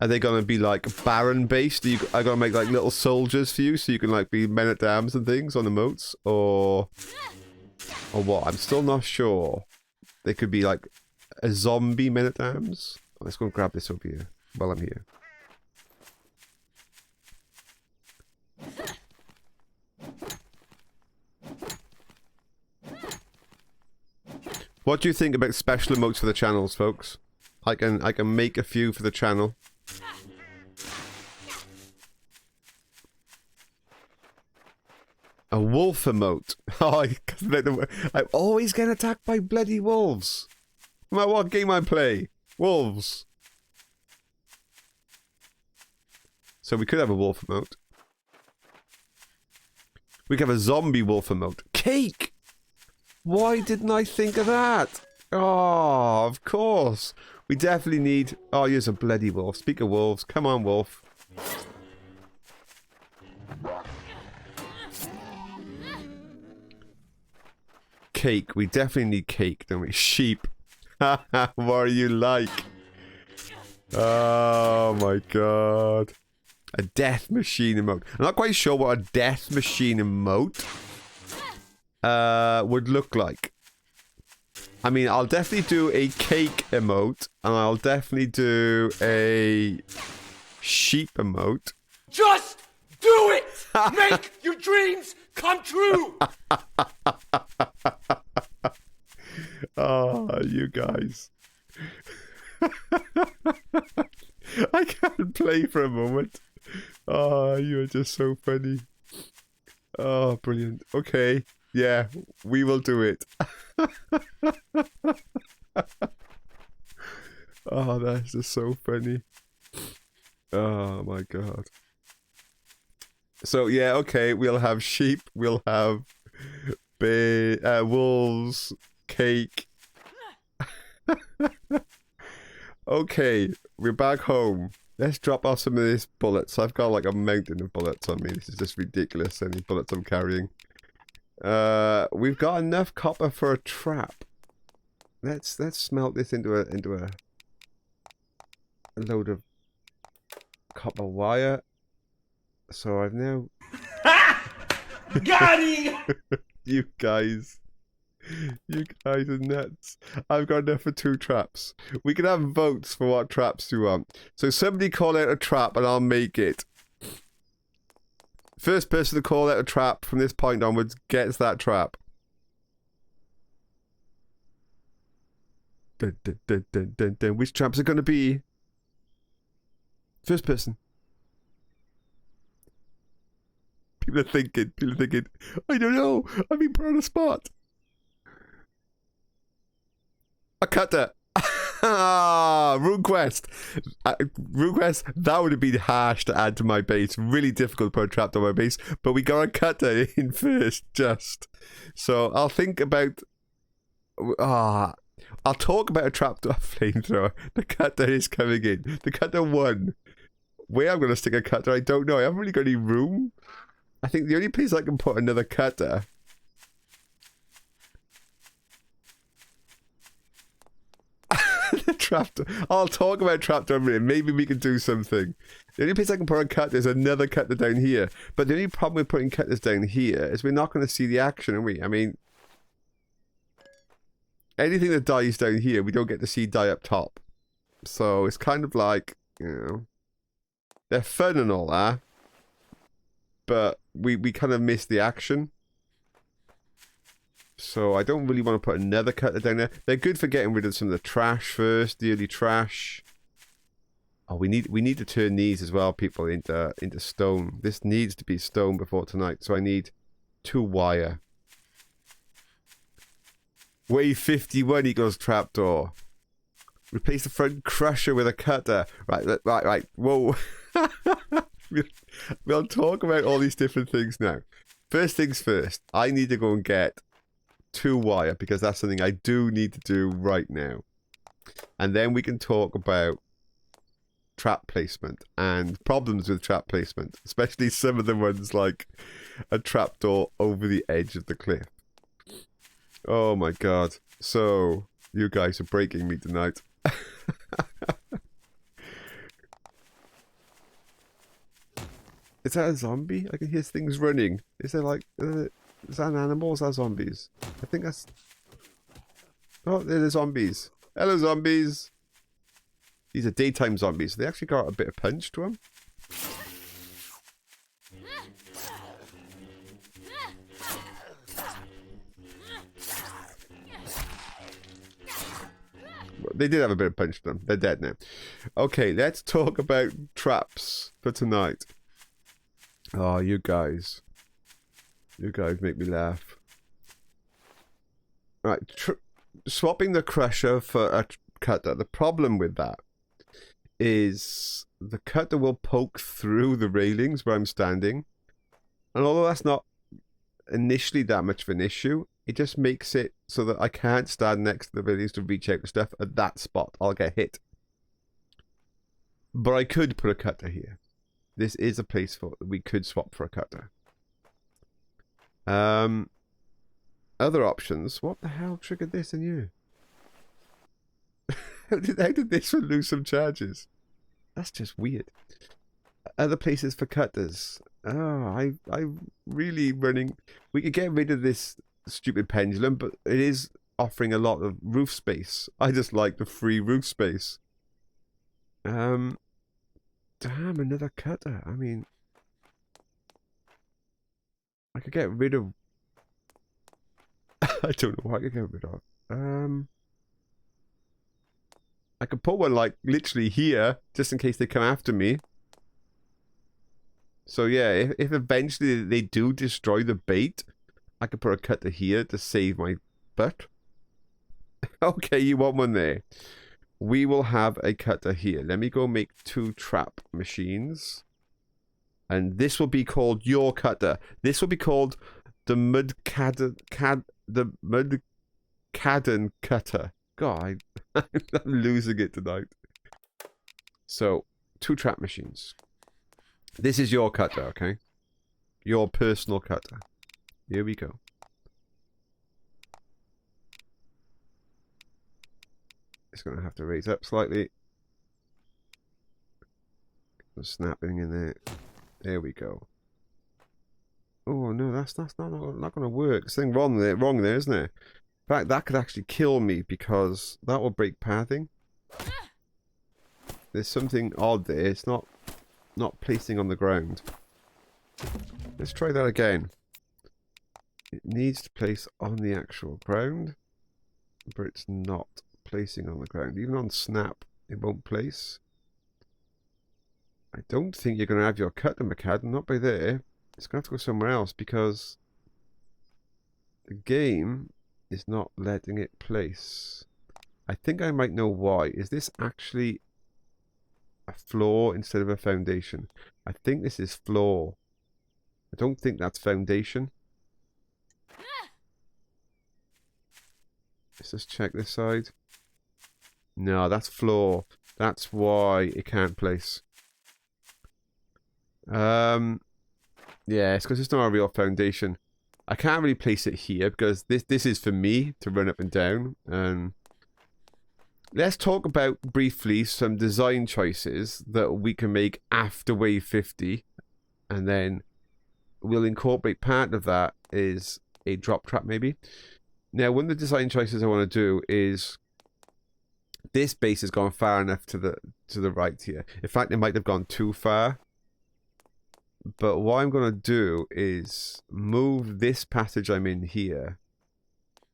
Are they going to be like Baron based? Are going to make like little soldiers for you so you can like be men at arms and things on emotes? Or what? I'm still not sure. They could be like a zombie men at arms. Let's go and grab this over here while I'm here. What do you think about special emotes for the channels, folks? I can make a few for the channel. A wolf emote. Oh, I'm always getting attacked by bloody wolves. No matter what game I play. Wolves. So we could have a wolf emote. We could have a zombie wolf emote. Cake! Why didn't I think of that? Oh, of course. We definitely need... Oh, here's a bloody wolf. Speak of wolves. Come on, wolf. Cake. We definitely need cake, don't we? Sheep. What are you like? Oh, my God. A death machine emote. I'm not quite sure what a death machine emote would look like. I mean, I'll definitely do a cake emote, and I'll definitely do a sheep emote.
Just do it! Make your dreams come true!
Oh, you guys. I can't play for a moment. Oh, you're just so funny. Oh, brilliant. Okay. Yeah, we will do it. Oh, that's just so funny. Oh, my God. So, yeah, okay. We'll have sheep. We'll have wolves. Cake. Okay, we're back home. Let's drop off some of these bullets. I've got like a mountain of bullets on me. This is just ridiculous, any bullets I'm carrying. We've got enough copper for a trap. Let's smelt this into a load of copper wire. So I've now...
Got him!
You guys are nuts. I've got enough for 2 traps. We can have votes for what traps you want. So somebody call out a trap and I'll make it. First person to call out a trap from this point onwards gets that trap. Dun, dun, dun, dun, dun, dun. Which traps are going to be? First person. People are thinking, I don't know, I've been put on a spot. A cutter. Rune quest. Rune quest, that would have been harsh to add to my base. Really difficult to put a trap on my base. But we got a cutter in first, just. So I'll think about... I'll talk about a trapdoor flamethrower. The cutter is coming in. The cutter won. Where I'm going to stick a cutter, I don't know. I haven't really got any room. I think the only place I can put another cutter... The trapdoor. I'll talk about trapdoor in a minute. Maybe we can do something. The only place I can put a cutter is another cutter down here. But the only problem with putting cutters down here is we're not going to see the action, are we? I mean... Anything that dies down here, we don't get to see die up top. So it's kind of like, you know... They're fun and all that. But we kind of miss the action. So I don't really want to put another cutter down there. They're good for getting rid of some of the trash first, the early trash. Oh, we need to turn these as well, people, into stone. This needs to be stone before tonight. So I need 2 wire. Wave 51 equals trapdoor. Replace the front crusher with a cutter. Right. Whoa. We'll talk about all these different things now. First things first, I need to go and get 2 wire because that's something I do need to do right now. And then we can talk about trap placement and problems with trap placement, especially some of the ones like a trapdoor over the edge of the cliff. Oh my god. So, you guys are breaking me tonight. Is that a zombie? I can hear things running. Is there like... is that an animal or is that zombies? I think that's... Oh, they're the zombies. Hello, zombies. These are daytime zombies. They actually got a bit of punch to them. They did have a bit of punch to them. They're dead now. Okay, let's talk about traps for tonight. Oh, you guys. You guys make me laugh. Right, swapping the crusher for a cutter. The problem with that is the cutter will poke through the railings where I'm standing. And although that's not initially that much of an issue, it just makes it so that I can't stand next to the railings to reach out to stuff at that spot. I'll get hit. But I could put a cutter here. This is a place for we could swap for a cutter. Other options. What the hell triggered this in you? How did this one lose some charges? That's just weird. Other places for cutters. Oh, I really running. We could get rid of this stupid pendulum, but it is offering a lot of roof space. I just like the free roof space. Damn, another cutter. I mean, I could get rid of. I don't know what I could get rid of. I could put one like literally here, just in case they come after me. So yeah, if eventually they do destroy the bait, I could put a cutter here to save my butt. Okay, you want one there. We will have a cutter here. Let me go make 2 trap machines. And this will be called your cutter. This will be called the Mudcadden cutter. God, I'm losing it tonight. So, 2 trap machines. This is your cutter, okay? Your personal cutter. Here we go. It's going to have to raise up slightly. Snapping in there. There we go. Oh no, that's not going to work. There's something wrong there, isn't it? In fact, that could actually kill me because that will break pathing. There's something odd there. It's not placing on the ground. Let's try that again. It needs to place on the actual ground, but it's not placing on the ground. Even on snap, it won't place. I don't think you're going to have your cutter, McCadden. Not by there. It's going to have to go somewhere else because the game is not letting it place. I think I might know why. Is this actually a floor instead of a foundation? I think this is floor. I don't think that's foundation. Let's just check this side. No, that's floor. That's why it can't place. Yeah, it's because it's not a real foundation. I can't really place it here because this is for me to run up and down. Let's talk about briefly some design choices that we can make after wave 50, and then we'll incorporate part of that is a drop trap maybe. Now, one of the design choices I want to do is this base has gone far enough to the right here. In fact, it might have gone too far. But what I'm going to do is move this passage I'm in here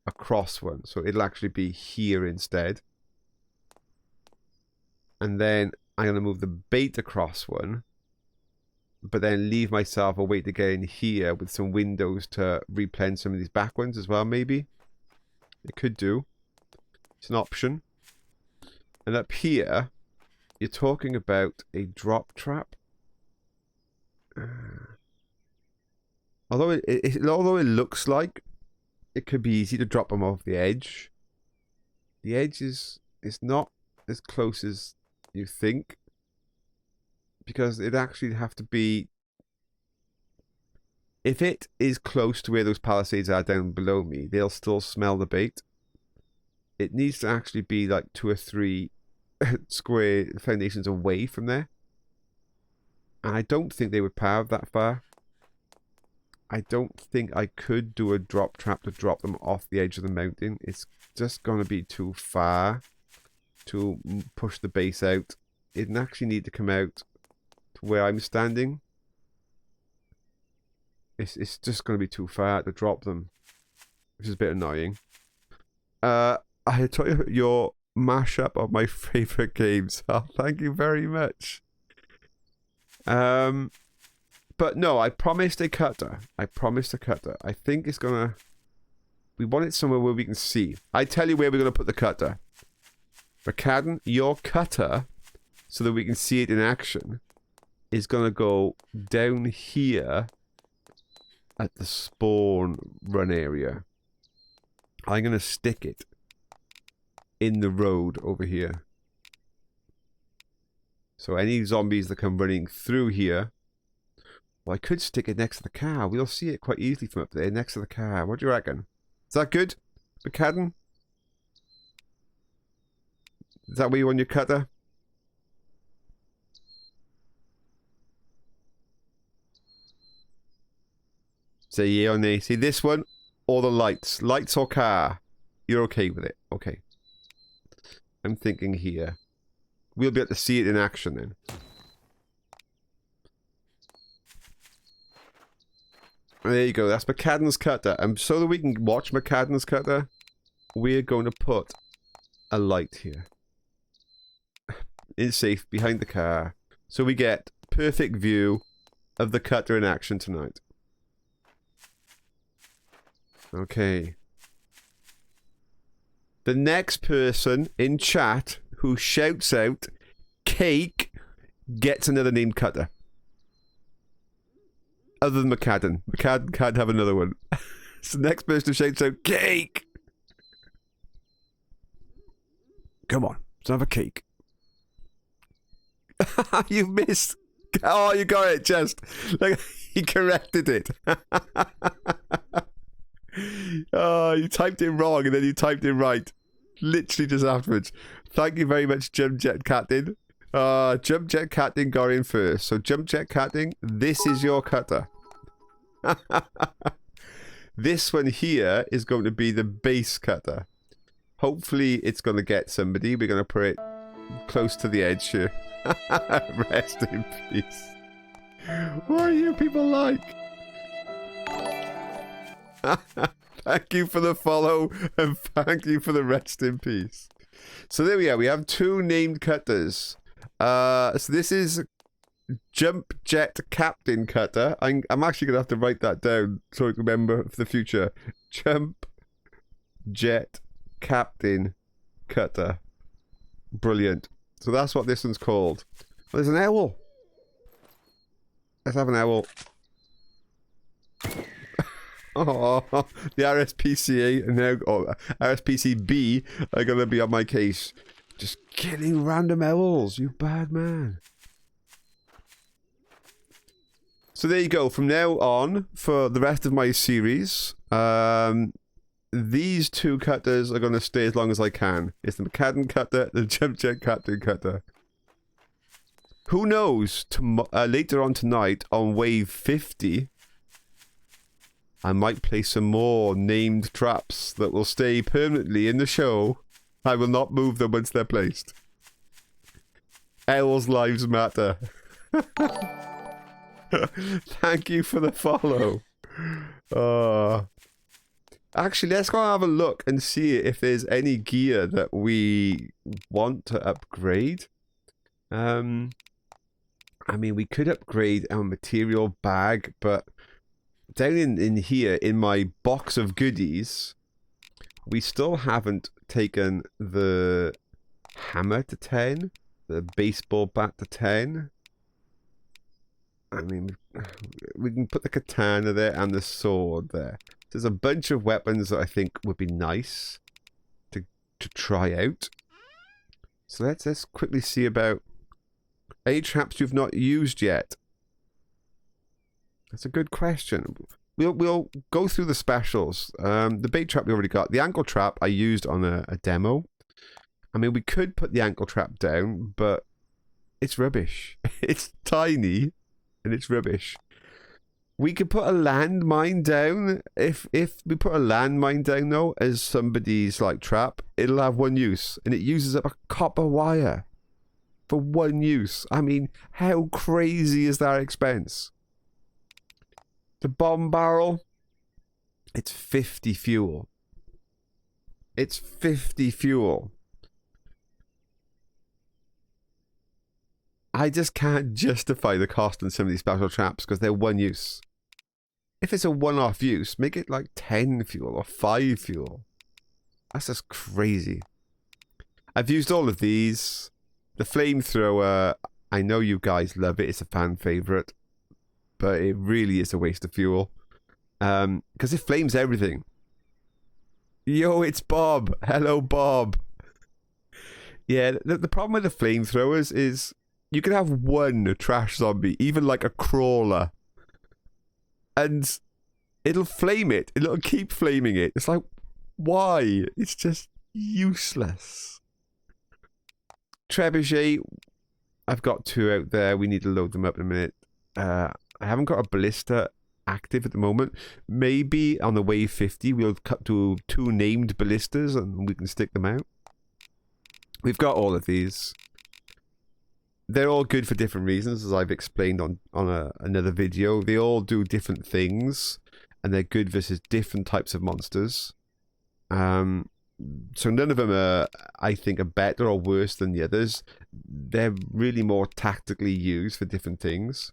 across one. So it'll actually be here instead. And then I'm going to move the bait across one. But then leave myself a way to get in here with some windows to replenish some of these back ones as well, maybe. It could do. It's an option. And up here, you're talking about a drop trap. Although it looks like it could be easy to drop them off the edge, the edge is not as close as you think, because it'd actually have to be, if it is close to where those palisades are down below me, they'll still smell the bait. It needs to actually be like 2 or 3 square foundations away from there. And I don't think they would power that far. I don't think I could do a drop trap to drop them off the edge of the mountain. It's just going to be too far to push the base out. It'd actually need to come out to where I'm standing. It's just going to be too far to drop them, which is a bit annoying. I tell you your mashup of my favorite games. Oh, thank you very much. But no, I promised a cutter. I promised a cutter. I think it's gonna... We want it somewhere where we can see. I tell you where we're gonna put the cutter. McCadden, your cutter, so that we can see it in action, is gonna go down here at the spawn run area. I'm gonna stick it in the road over here. So any zombies that come running through here... Well, I could stick it next to the car. We'll see it quite easily from up there, next to the car. What do you reckon? Is that good, McCadden? Is that where you want your cutter? Say yeah or nay. See this one or the lights? Lights or car? You're okay with it? Okay. I'm thinking here. We'll be able to see it in action then. There you go. That's McCadden's cutter. And so that we can watch McCadden's cutter, we're going to put a light here. It's safe behind the car. So we get perfect view of the cutter in action tonight. Okay. The next person in chat who shouts out cake gets another named cutter. Other than McCadden. McCadden can't have another one. So the next person who shouts out cake. Come on. Let's have a cake. You missed. Oh, you got it, just. Like, he corrected it. Oh, you typed it wrong and then you typed it right. Literally just afterwards. Thank you very much, Jump Jet Captain. Jump Jet Captain got in first. So, Jump Jet Captain, this is your cutter. This one here is going to be the base cutter. Hopefully, it's going to get somebody. We're going to put it close to the edge here. Rest in peace. What are you people like? Thank you for the follow and thank you for the rest in peace. So there we are. We have two named cutters. So this is Jump Jet Captain Cutter. I'm actually gonna have to write that down so I can remember for the future. Jump Jet Captain Cutter. Brilliant. So that's what this one's called. Well, there's an owl. Let's have an owl. Oh, the RSPCA and now RSPCB are gonna be on my case. Just killing random owls, you bad man. So there you go. From now on, for the rest of my series, these two cutters are gonna stay as long as I can. It's the McCadden cutter, the Jump Jet Captain cutter. Who knows? Later on tonight, on wave 50. I might place some more named traps that will stay permanently in the show. I will not move them once they're placed. Owls' lives matter. Thank you for the follow. Actually, let's go and have a look and see if there's any gear that we want to upgrade. I mean, we could upgrade our material bag, but down in here, in my box of goodies, we still haven't taken the hammer to 10, the baseball bat to 10. I mean, we can put the katana there and the sword there. There's a bunch of weapons that I think would be nice to try out. So let's quickly see about any traps you've not used yet. That's a good question. We'll go through the specials. The bait trap we already got. The ankle trap I used on a demo. I mean, we could put the ankle trap down, but it's rubbish. It's tiny, and it's rubbish. We could put a landmine down. If we put a landmine down, though, as somebody's, like, trap, it'll have one use, and it uses up a copper wire for one use. I mean, how crazy is that expense? The bomb barrel, it's 50 fuel. It's 50 fuel. I just can't justify the cost on some of these special traps because they're one use. If it's a one-off use, make it like 10 fuel or 5 fuel. That's just crazy. I've used all of these. The flamethrower, I know you guys love it. It's a fan favorite. But it really is a waste of fuel. Because it flames everything. Yo, it's Bob. Hello, Bob. Yeah, the problem with the flamethrowers is you can have one trash zombie, even like a crawler. And it'll flame it. It'll keep flaming it. It's like, why? It's just useless. Trebuchet, I've got 2 out there. We need to load them up in a minute. I haven't got a ballista active at the moment. Maybe on the wave 50 we'll cut to 2 named ballistas and we can stick them out. We've got all of these. They're all good for different reasons, as I've explained on another video. They all do different things, and they're good versus different types of monsters. So none of them are, I think, are better or worse than the others. They're really more tactically used for different things.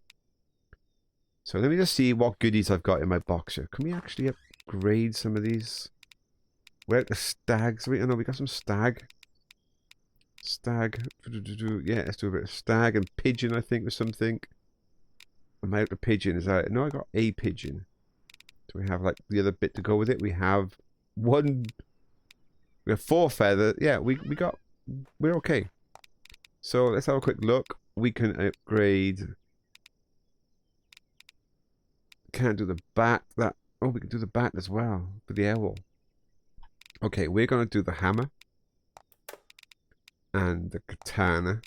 So let me just see what goodies I've got in my box here. Can we actually upgrade some of these? We're at the stags. Wait, no, we got some stag. Stag. Yeah, let's do a bit of stag and pigeon, I think, or something. Am I out of pigeon? Is that it? No, I got a pigeon. Do we have like the other bit to go with it? We have one. We have 4 feathers. Yeah, we're okay. So let's have a quick look. We can upgrade. Can't do the bat. Oh, we can do the bat as well for the owl. Okay, we're gonna do the hammer and the katana,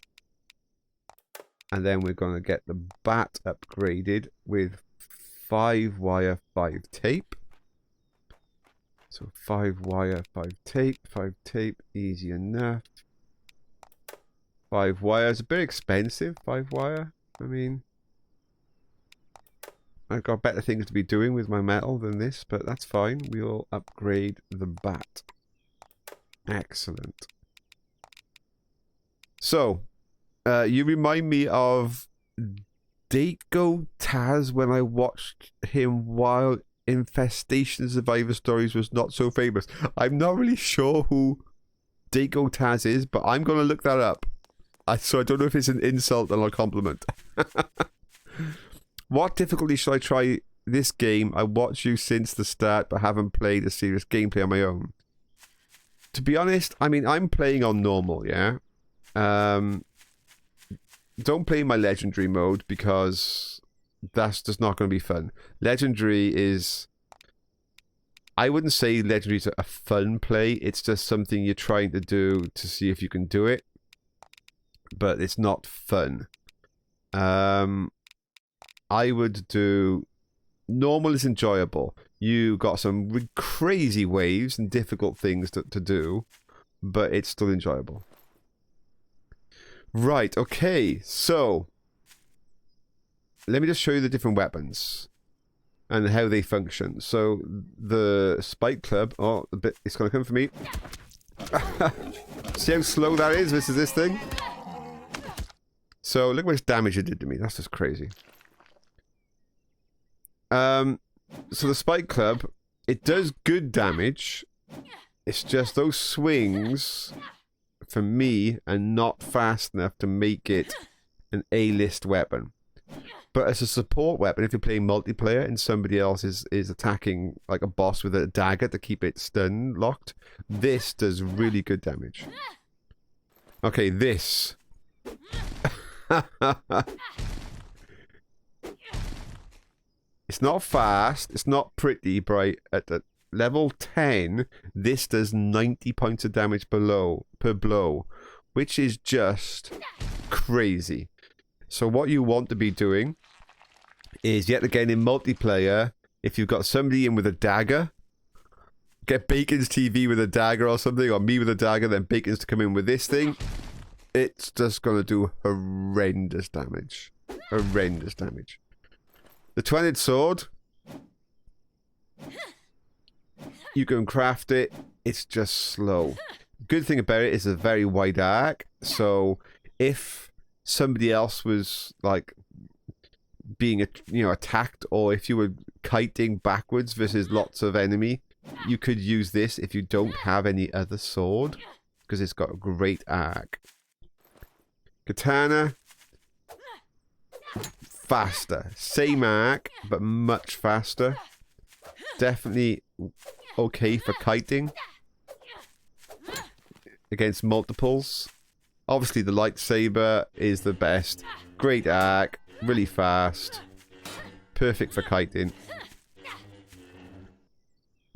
and then we're gonna get the bat upgraded with 5 wire, 5 tape. So 5 wire, 5 tape, 5 tape, easy enough. 5 wire is a bit expensive. 5 wire. I mean, I've got better things to be doing with my metal than this, but that's fine. We'll upgrade the bat. Excellent. So, you remind me of Dago Taz when I watched him while Infestation Survivor Stories was not so famous. I'm not really sure who Dago Taz is, but I'm going to look that up. So I don't know if it's an insult or a compliment. What difficulty should I try this game? I watched you since the start, but haven't played a serious gameplay on my own. To be honest, I mean, I'm playing on normal, yeah? Don't play my legendary mode because that's just not going to be fun. Legendary is... I wouldn't say legendary is a fun play. It's just something you're trying to do to see if you can do it. But it's not fun. I would do... Normal is enjoyable. You got some crazy waves and difficult things to do, but it's still enjoyable. Right, okay, so... Let me just show you the different weapons and how they function. So, the Spike Club... Oh, it's going to come for me. See how slow that is versus this thing? So, look how much damage it did to me. That's just crazy. So the Spike Club, it does good damage. It's just those swings, for me, are not fast enough to make it an A-list weapon. But as a support weapon, if you're playing multiplayer and somebody else is attacking like a boss with a dagger to keep it stun locked, this does really good damage. Okay, this. It's not fast, it's not pretty, but at the level 10, this does 90 points of damage per blow, which is just crazy. So what you want to be doing is, yet again in multiplayer, if you've got somebody in with a dagger, get Bacon's TV with a dagger or something, or me with a dagger, then Bacon's to come in with this thing, it's just going to do horrendous damage. Horrendous damage. The Twin-Headed Sword, you can craft it, it's just slow. Good thing about it is a very wide arc, so if somebody else was like being attacked, or if you were kiting backwards versus lots of enemy, you could use this if you don't have any other sword, because it's got a great arc. Katana, faster, same arc but much faster. Definitely okay for kiting against multiples. Obviously the lightsaber is the best. Great arc, really fast, perfect for kiting.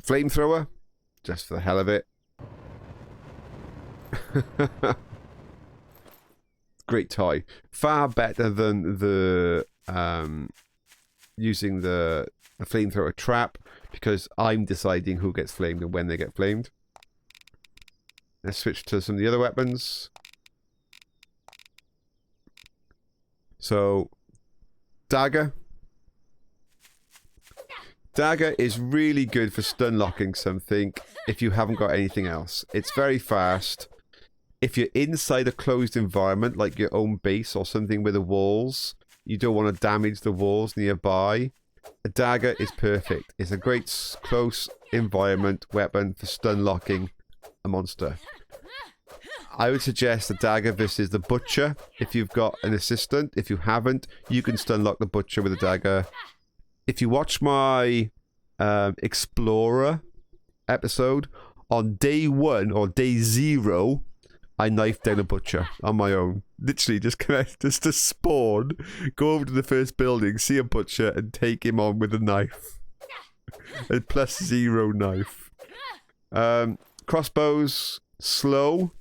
Flamethrower, just for the hell of it. Great toy. Far better than the using the flamethrower trap, because I'm deciding who gets flamed and when they get flamed. Let's switch to some of the other weapons. So, dagger. Dagger is really good for stun locking something if you haven't got anything else. It's very fast. If you're inside a closed environment, like your own base or something with the walls, you don't want to damage the walls nearby, a dagger is perfect. It's a great close environment weapon for stun locking a monster. I would suggest the dagger versus the butcher if you've got an assistant. If you haven't, you can stun lock the butcher with a dagger. If you watch my Explorer episode, on day 1 or day 0, I knifed down a butcher on my own. Literally just to spawn, go over to the first building, see a butcher, and take him on with a knife. A +0 knife. Crossbows, slow,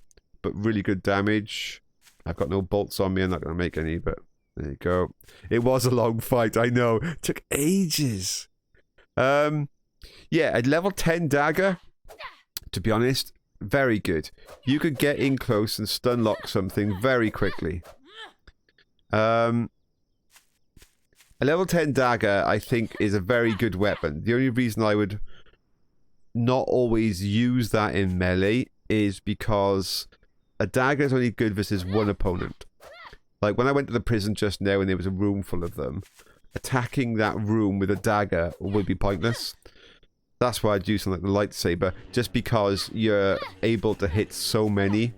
but really good damage. I've got no bolts on me, I'm not going to make any, but there you go. It was a long fight, I know. It took ages. Yeah, a level 10 dagger, to be honest, very good. You could get in close and stun lock something very quickly. A level 10 dagger, I think, is a very good weapon. The only reason I would not always use that in melee is because a dagger is only good versus one opponent. Like when I went to the prison just now and there was a room full of them, attacking that room with a dagger would be pointless. That's why I'd use something like the lightsaber, just because you're able to hit so many.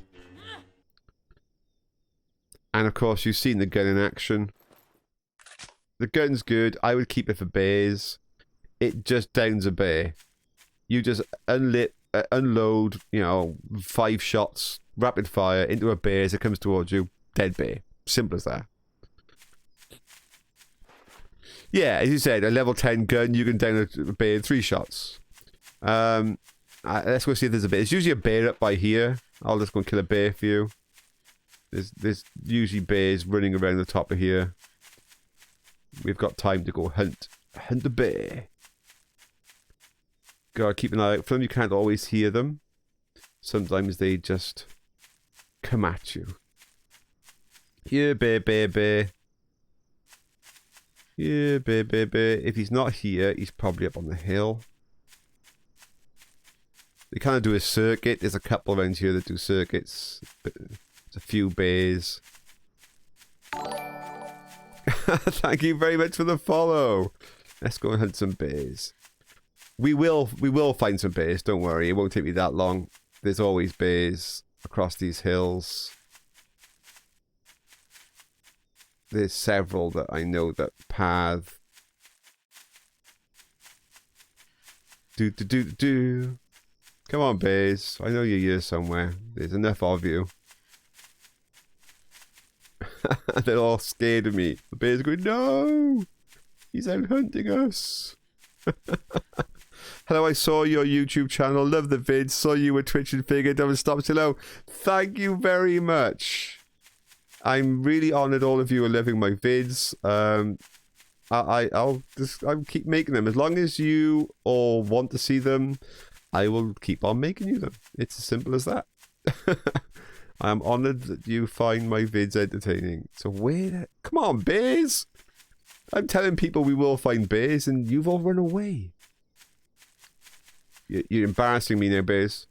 And of course, you've seen the gun in action. The gun's good. I would keep it for bears. It just downs a bear. You just unload, 5 shots, rapid fire, into a bear as it comes towards you. Dead bear. Simple as that. Yeah, as you said, a level 10 gun, you can down a bear in 3 shots. Let's go see if there's a bear. There's usually a bear up by here. I'll just go and kill a bear for you. There's usually bears running around the top of here. We've got time to go hunt the bear. Gotta keep an eye out for them. You can't always hear them. Sometimes they just come at you. Here, bear, bear, bear. Yeah, bear, bear, bear. If he's not here, he's probably up on the hill. They kind of do a circuit. There's a couple around here that do circuits. But there's a few bears. Thank you very much for the follow. Let's go and hunt some bears. We will find some bears. Don't worry. It won't take me that long. There's always bears across these hills. There's several that I know that path. Do. Come on, bears. I know you're here somewhere. There's enough of you. They're all scared of me. The bears are going, no! He's out hunting us. Hello, I saw your YouTube channel. Love the vids. Saw you were Twitch and figured I would stop. Hello. Thank you very much. I'm really honoured all of you are loving my vids. I'll keep making them. As long as you all want to see them, I will keep on making you them. It's as simple as that. I am honoured that you find my vids entertaining. So come on, bears! I'm telling people we will find bears and you've all run away. You're embarrassing me now, bears.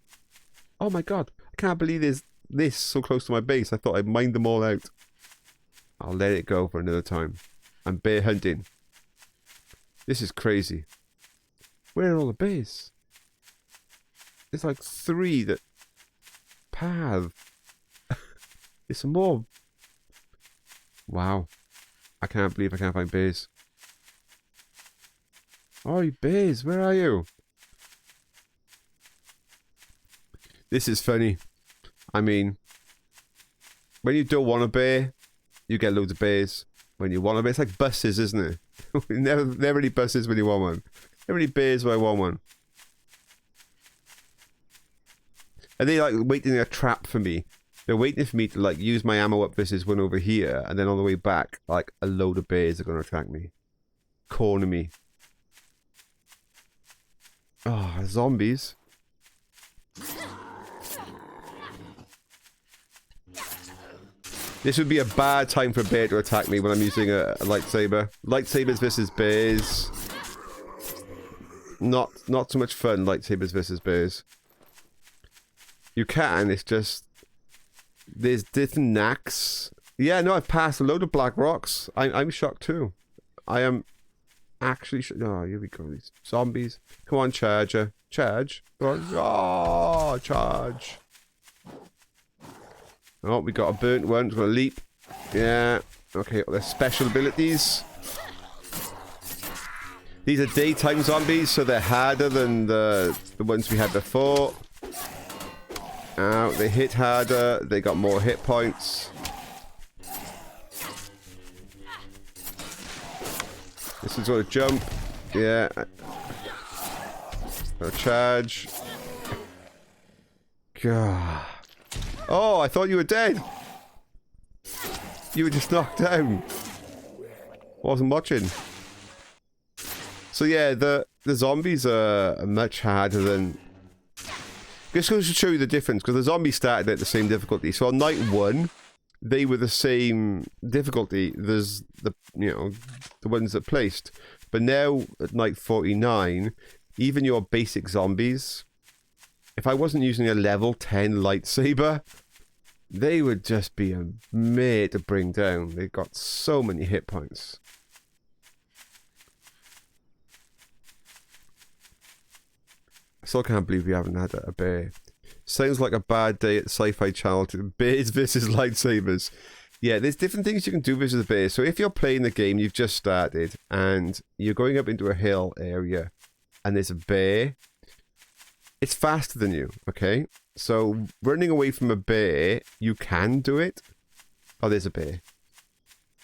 Oh my god, I can't believe there's this so close to my base. I thought I'd mined them all out. I'll let it go for another time. I'm bear hunting. This is crazy. Where are all the bears? There's like 3 that path. There's some more. Wow. I can't believe I can't find bears. Oh, you bears, where are you? This is funny. I mean, when you don't want a bear, you get loads of bears. When you want a bear, it's like buses, isn't it? never any buses when you want one. Never any bears when I want one. And they like waiting in a trap for me. They're waiting for me to like use my ammo up versus one over here, and then on the way back, like a load of bears are gonna attack me, corner me. Oh, zombies. This would be a bad time for a bear to attack me when I'm using a lightsaber. Lightsabers versus bears. Not so much fun, lightsabers versus bears. You can, it's just... There's different knacks. Yeah, no, I've passed a load of black rocks. I'm shocked too. I am actually... Oh, here we go, these zombies. Come on, charger. Charge. Oh, charge. Oh, we got a burnt one. It's got a leap. Yeah. Okay, there's special abilities. These are daytime zombies, so they're harder than the ones we had before. They hit harder. They got more hit points. This one's got a jump. Yeah. Got a charge. God. Oh, I thought you were dead. You were just knocked down. Wasn't watching. So yeah, the zombies are much harder than... Just goes to show you the difference, because the zombies started at the same difficulty. So on night 1, they were the same difficulty. There's the ones that placed. But now at night 49, even your basic zombies, if I wasn't using a level 10 lightsaber, they would just be a mare to bring down. They've got so many hit points. I still can't believe we haven't had a bear. Sounds like a bad day at the Sci-Fi Channel. Bears versus lightsabers. Yeah, there's different things you can do versus the bear. So if you're playing the game, you've just started, and you're going up into a hill area, and there's a bear, it's faster than you, okay? So running away from a bear, you can do it. Oh, there's a bear.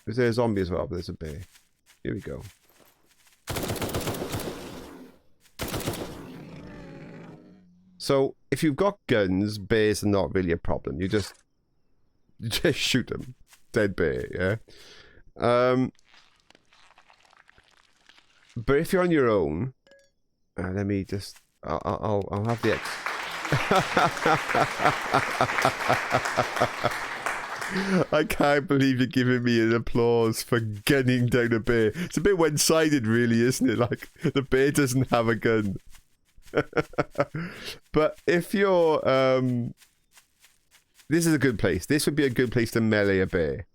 Is there a zombie as well? But there's a bear. Here we go. So if you've got guns, bears are not really a problem. You just shoot them. Dead bear, yeah? But if you're on your own, let me just... I'll have the I can't believe you're giving me an applause for gunning down a bear. It's a bit one-sided, really, isn't it? Like, the bear doesn't have a gun. But if you're... this is a good place. This would be a good place to melee a bear.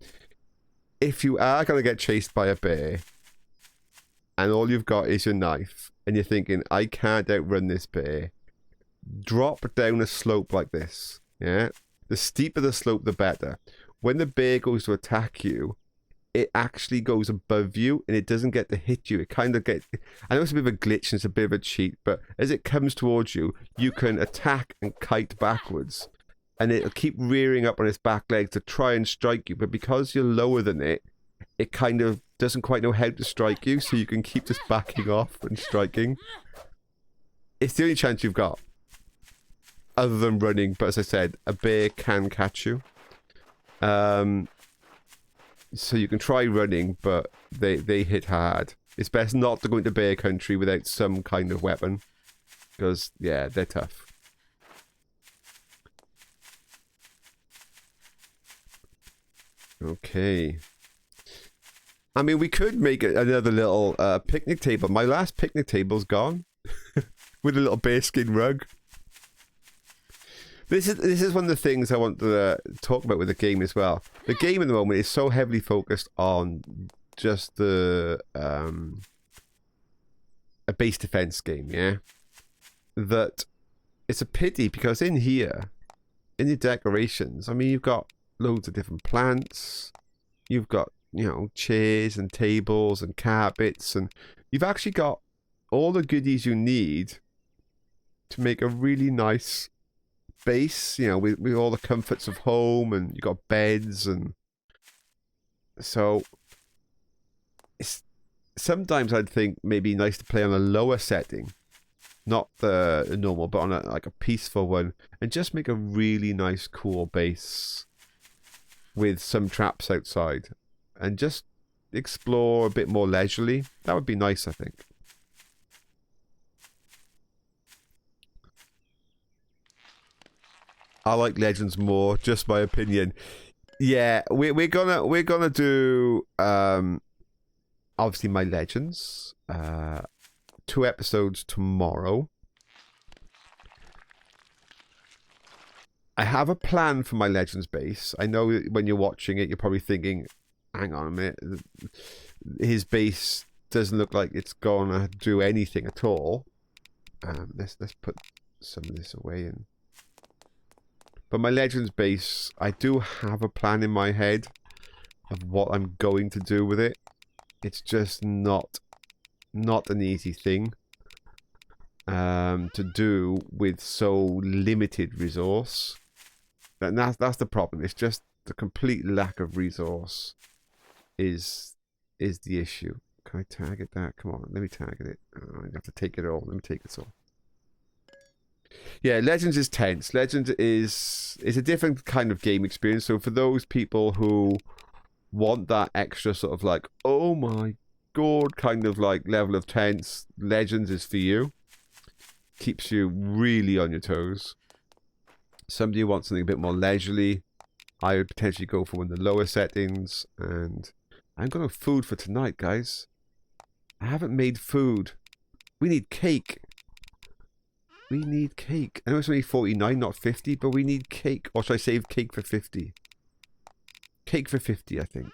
If you are going to get chased by a bear, and all you've got is your knife, and you're thinking, I can't outrun this bear, drop down a slope like this, yeah? The steeper the slope, the better. When the bear goes to attack you, it actually goes above you, and it doesn't get to hit you. It kind of gets... I know it's a bit of a glitch, and it's a bit of a cheat, but as it comes towards you, you can attack and kite backwards, and it'll keep rearing up on its back legs to try and strike you, but because you're lower than it, it kind of doesn't quite know how to strike you, so you can keep just backing off and striking. It's the only chance you've got. Other than running, but as I said, a bear can catch you. So you can try running, but they hit hard. It's best not to go into bear country without some kind of weapon. Because, yeah, they're tough. Okay. I mean, we could make another little picnic table. My last picnic table's gone. With a little bearskin rug. This is one of the things I want to talk about with the game as well. The game at the moment is so heavily focused on just a base defense game, yeah? That it's a pity because in here, in the decorations, I mean, you've got loads of different plants. You've got, you know, chairs and tables and carpets, and you've actually got all the goodies you need to make a really nice base, you know, with all the comforts of home, and you got beds, and so it's sometimes I'd think maybe nice to play on a lower setting, not the normal, but on like a peaceful one, and just make a really nice, cool base with some traps outside, and just explore a bit more leisurely. That would be nice, I think. I like Legends more, just my opinion. Yeah, we're gonna do obviously my Legends. 2 episodes tomorrow. I have a plan for my Legends base. I know when you're watching it, you're probably thinking, hang on a minute, his base doesn't look like it's gonna do anything at all. Let's put some of this away. But my Legends base, I do have a plan in my head of what I'm going to do with it. It's just not an easy thing to do with so limited resource. And that's the problem. It's just the complete lack of resource is the issue. Can I target that? Come on, let me target it. I have to take it all. Let me take it all. Yeah, Legends is tense. Legends is a different kind of game experience. So for those people who want that extra sort of like, oh my god, kind of like level of tense, Legends is for you. Keeps you really on your toes. Somebody who wants something a bit more leisurely, I would potentially go for one of the lower settings. And I'm going to food for tonight, guys. I haven't made food. We need cake. We need cake. I know it's only 49, not 50, but we need cake. Or should I save cake for 50? Cake for 50, I think.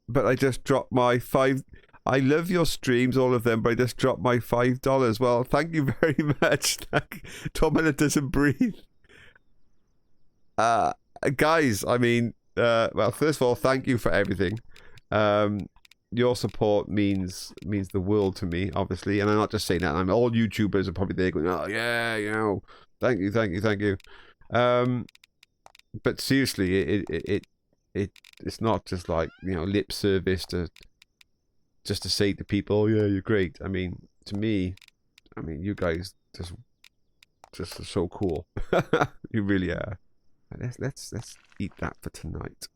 But I just dropped my I love your streams, all of them, but I just dropped my $5. Well, thank you very much. Tormunda doesn't breathe. Guys, I mean, well, first of all, thank you for everything. Your support means the world to me, obviously, and I'm not just saying that. I'm all YouTubers are probably there going, oh yeah, you know, thank you. But seriously, it's not just like, you know, lip service just to say to people, oh yeah, you're great. I mean, to me, you guys just are so cool. You really are. Let's eat that for tonight.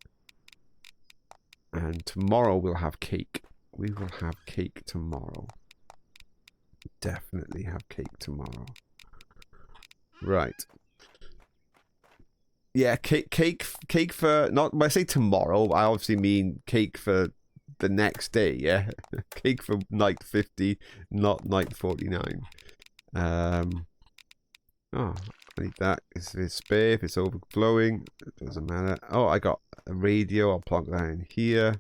And tomorrow we'll have cake. We will have cake tomorrow. Definitely have cake tomorrow. Right. Yeah, cake for, not when I say tomorrow, I obviously mean cake for the next day, yeah? Cake for night 50, not night 49. Oh, I need that. If it's spare, if it's overflowing, it doesn't matter. Oh, I got a radio. I'll plug that in here.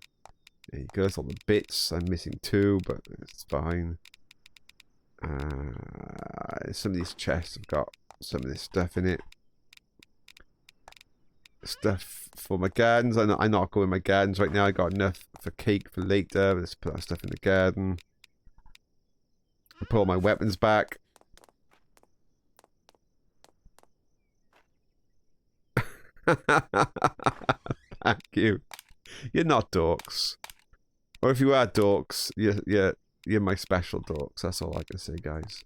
There you go. It's all the bits. I'm missing 2, but it's fine. Some of these chests have got some of this stuff in it. Stuff for my gardens. I'm not going my gardens right now. I got enough for cake for later. Let's put that stuff in the garden. I'll put all my weapons back. Thank you. You're not dorks. Or if you are dorks, you're my special dorks. That's all I can say, guys.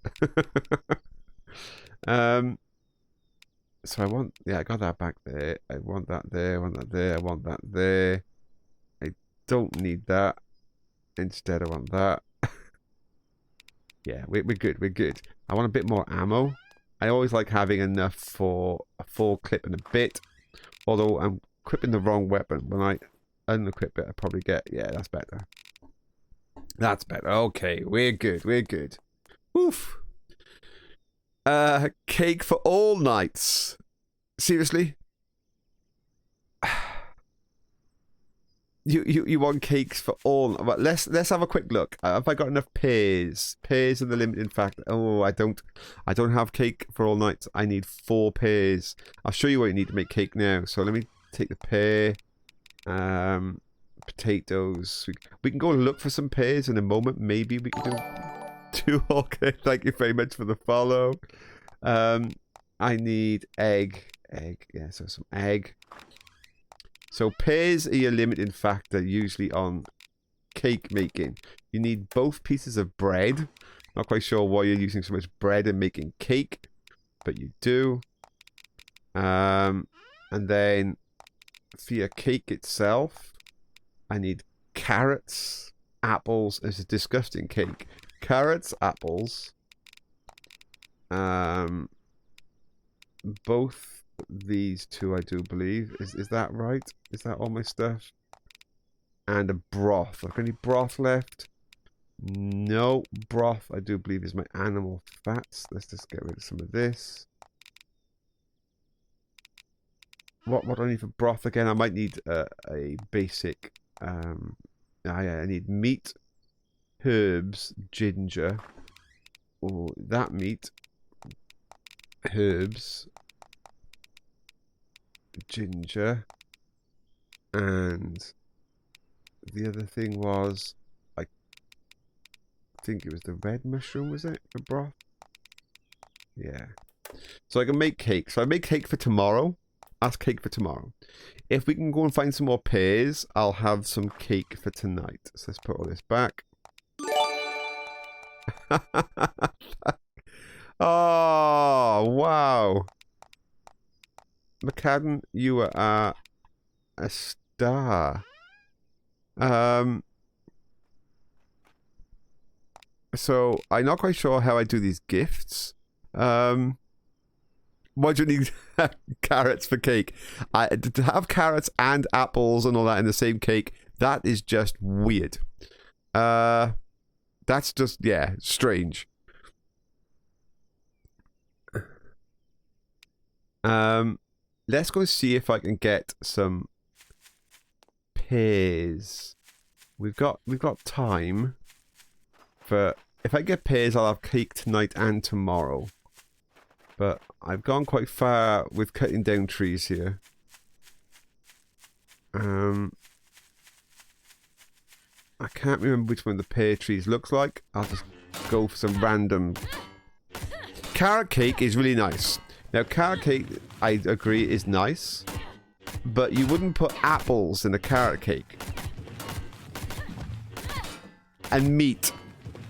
So I want, yeah, I got that back there. I want that there. I want that there. I want that there. I don't need that. Instead, I want that. Yeah, we're good. We're good. I want a bit more ammo. I always like having enough for a full clip and a bit. Although I'm equipping the wrong weapon. When I unequip it, I probably get... Yeah, that's better. That's better. Okay, we're good. We're good. Oof. Cake for all nights. Seriously? You want cakes for all? Well, let's have a quick look. Have I got enough pears? Pears are the limiting factor. Oh, I don't have cake for all nights. I need 4 pears. I'll show you what you need to make cake now. So let me take the pear. Potatoes. We can go and look for some pears in a moment. Maybe we can do 2. Okay, thank you very much for the follow. I need egg. Yeah, so some egg. So pears are your limiting factor usually on cake making. You need both pieces of bread. Not quite sure why you're using so much bread in making cake, but you do. And then for your cake itself, I need carrots, apples. It's a disgusting cake. Carrots, apples. Both these 2, I do believe. Is that right? Is that all my stuff? And a broth. I've got any broth left? No. Broth, I do believe, is my animal fats. Let's just get rid of some of this. What do I need for broth again? I might need a basic... I need meat, herbs, ginger. Oh, that meat, herbs, ginger, and the other thing was, I think it was the red mushroom, was it, for broth? Yeah. So I can make cake. So I make cake for tomorrow. That's cake for tomorrow. If we can go and find some more pears, I'll have some cake for tonight. So let's put all this back. Oh, wow. McCadden, you are a star. So I'm not quite sure how I do these gifts. Why do you need carrots for cake? To have carrots and apples and all that in the same cake, that is just weird. That's just, yeah, strange. Let's go see if I can get some pears. We've got time for, if I get pears, I'll have cake tonight and tomorrow. But I've gone quite far with cutting down trees here. I can't remember which one the pear trees looks like. I'll just go for some random. Carrot cake is really nice. Now, carrot cake, I agree, is nice, but you wouldn't put apples in a carrot cake. And meat,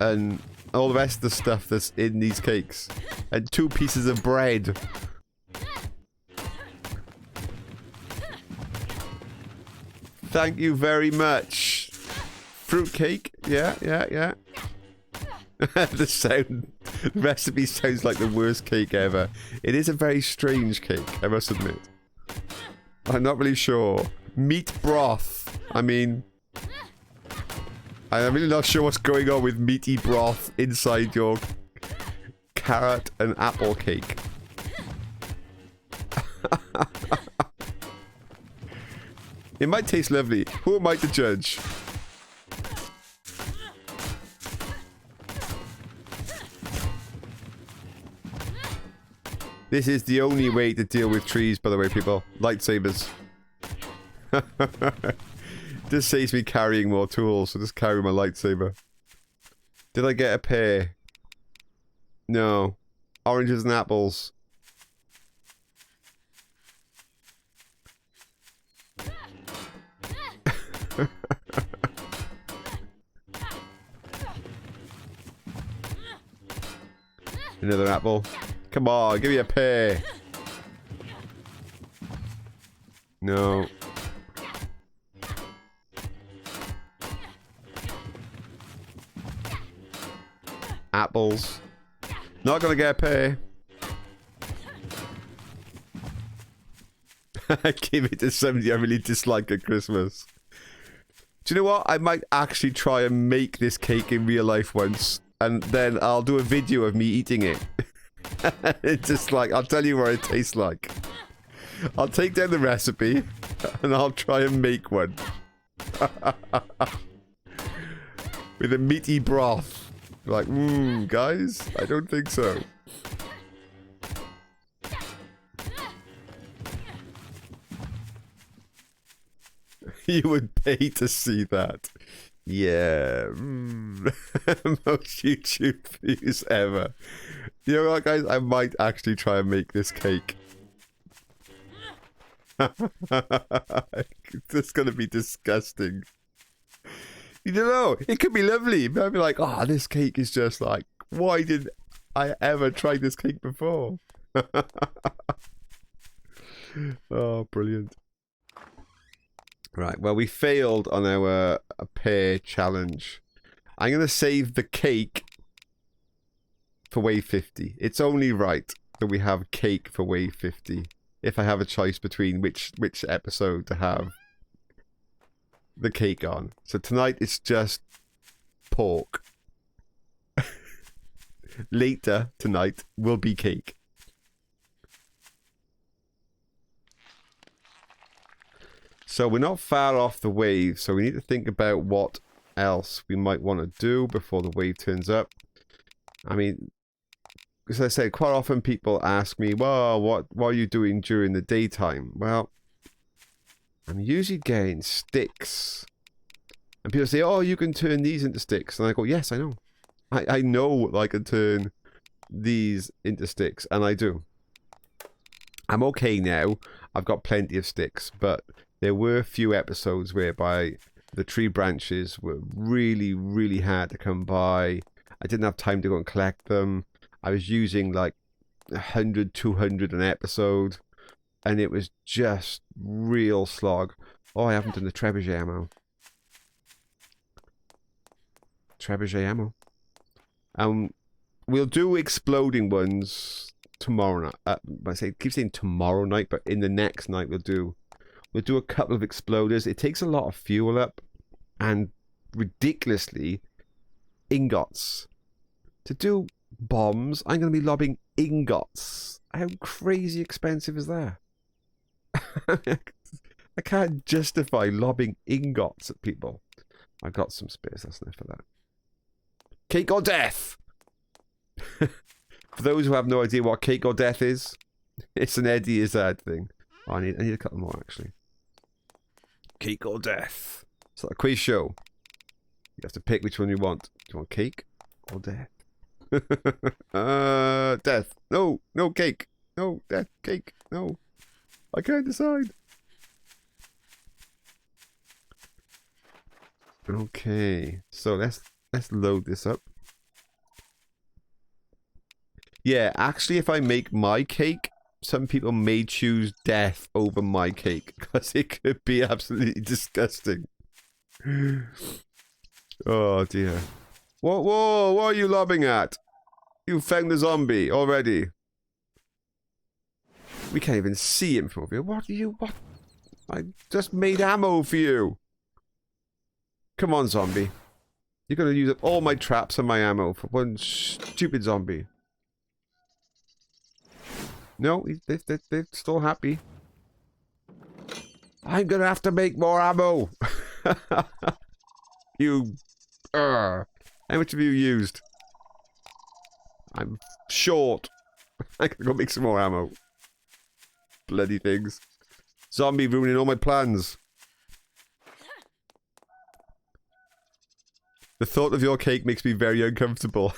and all the rest of the stuff that's in these cakes. And 2 pieces of bread. Thank you very much. Fruit cake, yeah. The recipe sounds like the worst cake ever. It is a very strange cake, I must admit. I'm not really sure. Meat broth. I mean, I'm really not sure what's going on with meaty broth inside your carrot and apple cake. It might taste lovely. Who am I to judge? This is the only way to deal with trees, by the way, people. Lightsabers. This saves me carrying more tools, so just carry my lightsaber. Did I get a pear? No. Oranges and apples. Another apple. Come on, give me a pear. No. Apples. Not gonna get a pear. Give it to somebody I really dislike at Christmas. Do you know what? I might actually try and make this cake in real life once. And then I'll do a video of me eating it. It's just like, I'll tell you what it tastes like. I'll take down the recipe, and I'll try and make one. With a meaty broth. Like, guys, I don't think so. You would pay to see that. Yeah. Most YouTube views ever. You know what, guys? I might actually try and make this cake. It's gonna be disgusting. You don't know. It could be lovely. But I'd be like, oh, this cake is just like, why did I ever try this cake before? Oh, brilliant. Right, well, we failed on our pear challenge. I'm going to save the cake for wave 50. It's only right that we have cake for wave 50. If I have a choice between which episode to have the cake on. So tonight it's just pork. Later tonight will be cake. So we're not far off the wave, so we need to think about what else we might want to do before the wave turns up. I mean, as I said, quite often people ask me, well, what are you doing during the daytime? Well, I'm usually getting sticks. And people say, oh, you can turn these into sticks. And I go, yes, I know. I know I can turn these into sticks, and I do. I'm okay now. I've got plenty of sticks, but there were a few episodes whereby the tree branches were really, really hard to come by. I didn't have time to go and collect them. I was using like 100, 200 an episode, and it was just real slog. Oh, I haven't done the trebuchet ammo. Trebuchet ammo. We'll do exploding ones tomorrow night. I keep saying tomorrow night, but in the next night we'll do a couple of exploders. It takes a lot of fuel up, and ridiculously, ingots. To do bombs, I'm going to be lobbing ingots. How crazy expensive is that? I can't justify lobbing ingots at people. I've got some space, that's enough for that. Cake or death! For those who have no idea what cake or death is, it's an Eddie Izzard thing. Oh, I need a couple more, actually. Cake or death. It's like a quiz show. You have to pick which one you want. Do you want cake or death? Death. No, no cake. No, death, cake. No. I can't decide. Okay. So let's load this up. Yeah, actually if I make my cake, some people may choose death over my cake because it could be absolutely disgusting. Oh dear. Whoa, what are you lobbing at? You found a zombie already. We can't even see him from over here. What? I just made ammo for you. Come on, zombie. You're gonna use up all my traps and my ammo for one stupid zombie. No, they're still happy. I'm gonna have to make more ammo. You... How much have you used? I'm short. I gotta go make some more ammo. Bloody things. Zombie ruining all my plans. The thought of your cake makes me very uncomfortable.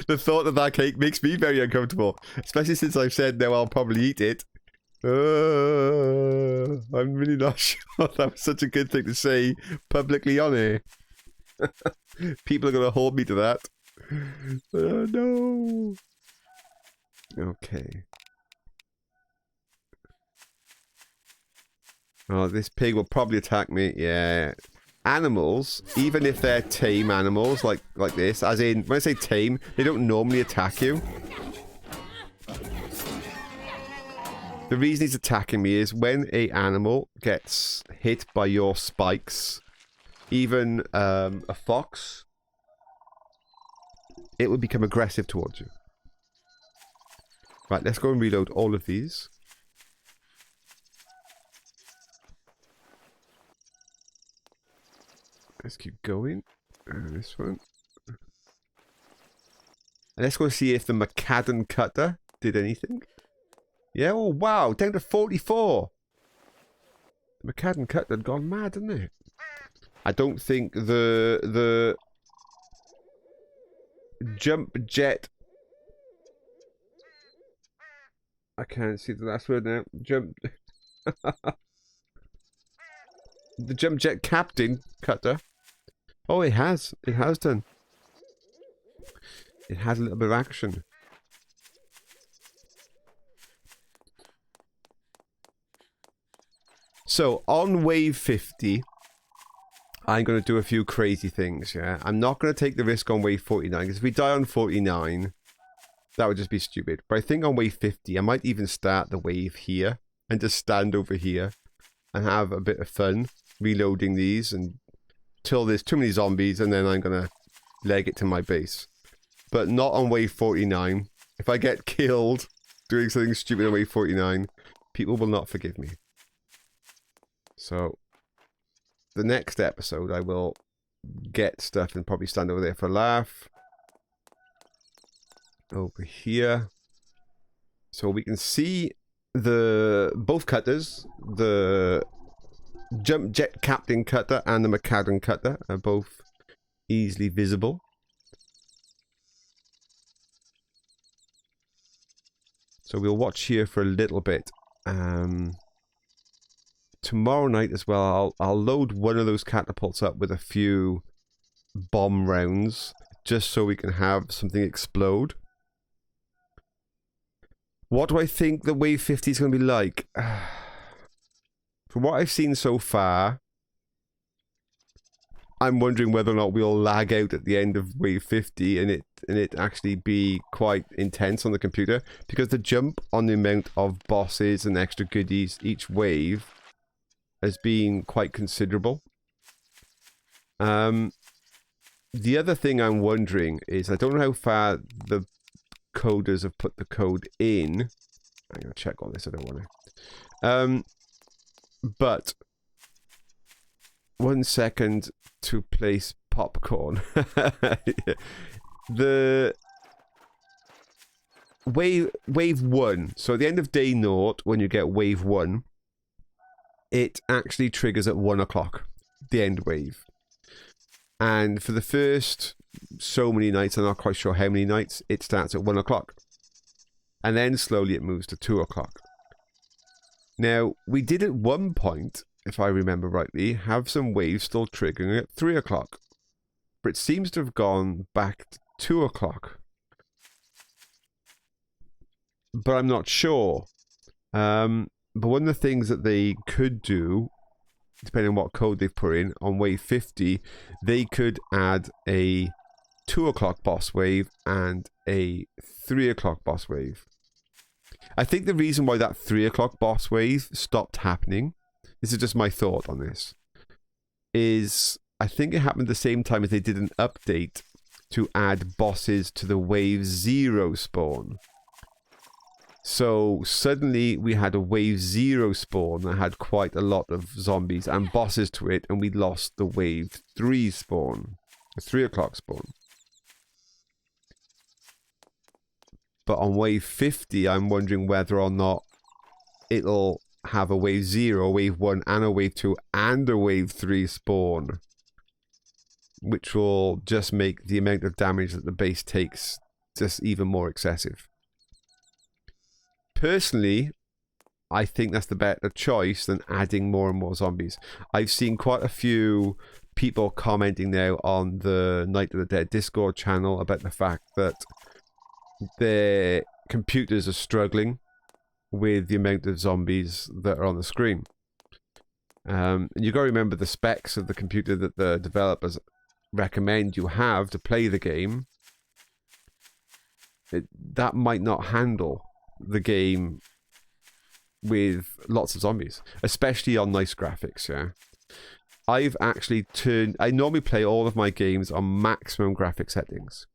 The thought of that cake makes me very uncomfortable. Especially since I've said, no, I'll probably eat it. I'm really not sure that was such a good thing to say publicly on here. People are going to hold me to that. No. Okay. Oh, this pig will probably attack me. Yeah. Animals, even if they're tame animals, like this, as in, when I say tame, they don't normally attack you. The reason he's attacking me is when a animal gets hit by your spikes, even a fox, it will become aggressive towards you. Right, let's go and reload all of these. Let's keep going. This one. And let's go see if the macadam cutter did anything. Yeah, oh wow, down to 44. The macadam cutter had gone mad, didn't it? I don't think the jump jet. I can't see the last word now. Jump. The jump jet captain cutter. Oh, it has. It has done. It has a little bit of action. So, on wave 50, I'm going to do a few crazy things, yeah? I'm not going to take the risk on wave 49, because if we die on 49, that would just be stupid. But I think on wave 50, I might even start the wave here, and just stand over here, and have a bit of fun, reloading these, until there's too many zombies, and then I'm going to leg it to my base. But not on wave 49. If I get killed doing something stupid on wave 49, people will not forgive me. So, the next episode, I will get stuff and probably stand over there for a laugh. Over here. So we can see both cutters, the jump jet captain cutter and the macadam cutter are both easily visible. So we'll watch here for a little bit. Tomorrow night as well, I'll load one of those catapults up with a few bomb rounds, just so we can have something explode. What do I think the wave 50 is going to be like? From what I've seen so far, I'm wondering whether or not we'll lag out at the end of wave 50 and it actually be quite intense on the computer, because the jump on the amount of bosses and extra goodies each wave has been quite considerable. The other thing I'm wondering is, I don't know how far the coders have put the code in. I'm going to check all this, I don't want to. But 1 second to place popcorn. The wave 1. So at the end of day 0, when you get wave 1, it actually triggers at 1 o'clock, the end wave. And for the first so many nights, I'm not quite sure how many nights, it starts at 1 o'clock. And then slowly it moves to 2 o'clock. Now, we did at one point, if I remember rightly, have some waves still triggering at 3 o'clock. But it seems to have gone back to 2 o'clock. But I'm not sure. But one of the things that they could do, depending on what code they've put in, on wave 50, they could add a 2 o'clock boss wave and a 3 o'clock boss wave. I think the reason why that 3 o'clock boss wave stopped happening, this is just my thought on this, is I think it happened the same time as they did an update to add bosses to the wave 0 spawn. So suddenly we had a wave 0 spawn that had quite a lot of zombies and bosses to it, and we lost the wave 3 spawn, the 3 o'clock spawn. But on wave 50, I'm wondering whether or not it'll have a wave 0, a wave 1, and a wave 2, and a wave 3 spawn, which will just make the amount of damage that the base takes just even more excessive. Personally, I think that's the better choice than adding more and more zombies. I've seen quite a few people commenting now on the Night of the Dead Discord channel about the fact that their computers are struggling with the amount of zombies that are on the screen. And you've got to remember the specs of the computer that the developers recommend you have to play the game. That might not handle the game with lots of zombies, especially on nice graphics. Yeah, I've actually I normally play all of my games on maximum graphic settings.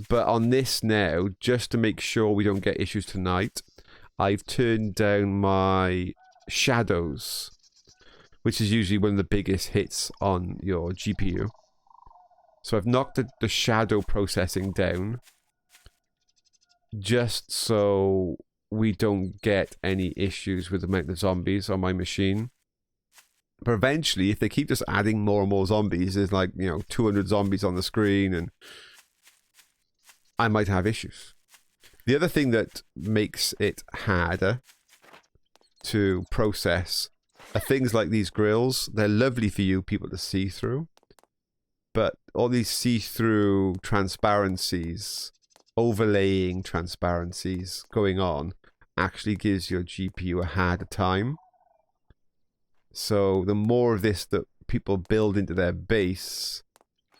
But on this now, just to make sure we don't get issues tonight, I've turned down my shadows, which is usually one of the biggest hits on your GPU. So I've knocked the shadow processing down, just so we don't get any issues with the amount of zombies on my machine. But eventually, if they keep just adding more and more zombies, there's like, 200 zombies on the screen, and I might have issues. The other thing that makes it harder to process are things like these grills. They're lovely for you people to see through, but all these see-through transparencies, overlaying transparencies going on, actually gives your GPU a harder time. So the more of this that people build into their base,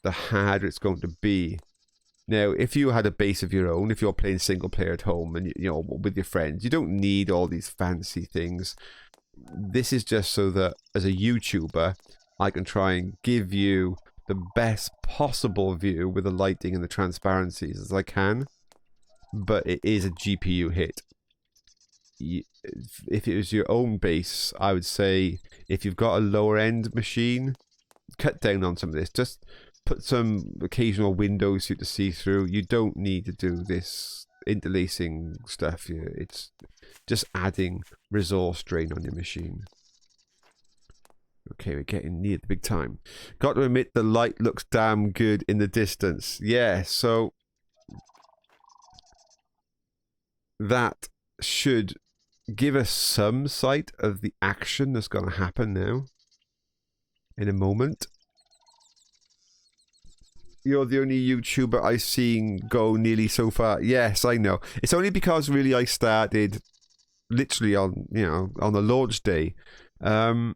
the harder it's going to be. Now, if you had a base of your own, if you're playing single player at home and with your friends, you don't need all these fancy things. This is just so that as a YouTuber, I can try and give you the best possible view with the lighting and the transparencies as I can. But it is a GPU hit. If it was your own base, I would say if you've got a lower end machine, cut down on some of this. Just put some occasional windows for you to see through. You don't need to do this interlacing stuff here. It's just adding resource drain on your machine. Okay, we're getting near the big time. Got to admit, the light looks damn good in the distance. Yeah, so that should give us some sight of the action that's going to happen now in a moment. You're the only YouTuber I've seen go nearly so far. Yes, I know. It's only because really I started literally on, on the launch day. And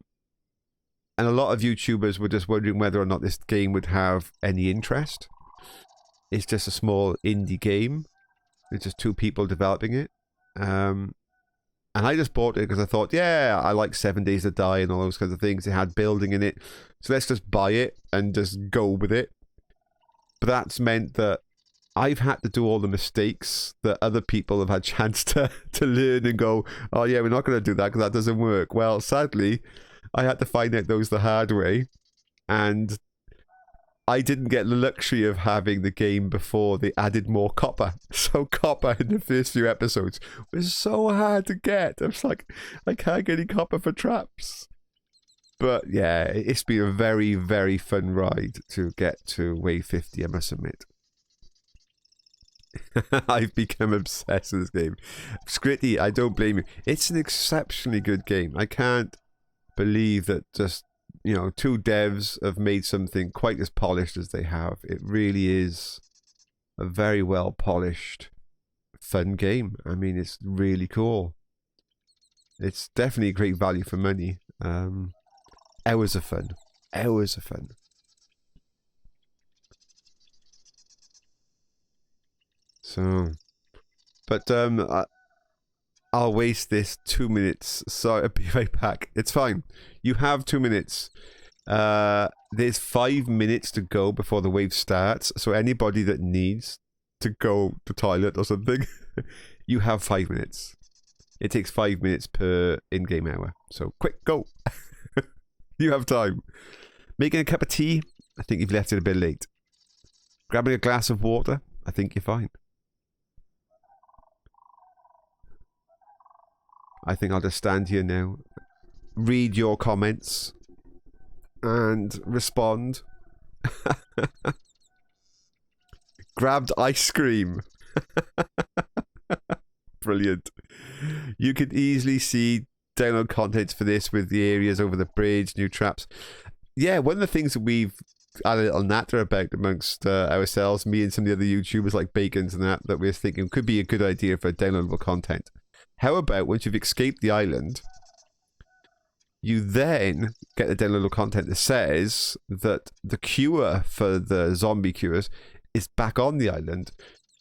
a lot of YouTubers were just wondering whether or not this game would have any interest. It's just a small indie game. It's just 2 people developing it. And I just bought it because I thought, yeah, I like 7 Days to Die and all those kinds of things. It had building in it. So let's just buy it and just go with it. But that's meant that I've had to do all the mistakes that other people have had chance to learn and go, oh yeah, we're not going to do that because that doesn't work. Well, sadly, I had to find out those the hard way. And I didn't get the luxury of having the game before they added more copper. So copper in the first few episodes was so hard to get. I was like, I can't get any copper for traps. But yeah, it's been a very, very fun ride to get to Wave 50, I must admit. I've become obsessed with this game. Scritty, I don't blame you. It's an exceptionally good game. I can't believe that just 2 devs have made something quite as polished as they have. It really is a very well polished, fun game. I mean, it's really cool. It's definitely a great value for money. Hours of fun. Hours of fun. So, but I'll waste this 2 minutes. So I'll be right back. It's fine. You have 2 minutes. There's 5 minutes to go before the wave starts. So anybody that needs to go to toilet or something, you have 5 minutes. It takes 5 minutes per in-game hour. So quick, go. You have time. Making a cup of tea, I think you've left it a bit late. Grabbing a glass of water, I think you're fine. I think I'll just stand here now, read your comments, and respond. Grabbed ice cream. Brilliant. You can easily see download content for this with the areas over the bridge, new traps. Yeah, one of the things that we've had a little natter about amongst ourselves, me and some of the other YouTubers like Bacons and that we're thinking could be a good idea for downloadable content. How about once you've escaped the island, you then get the downloadable content that says that the cure for the zombie cures is back on the island.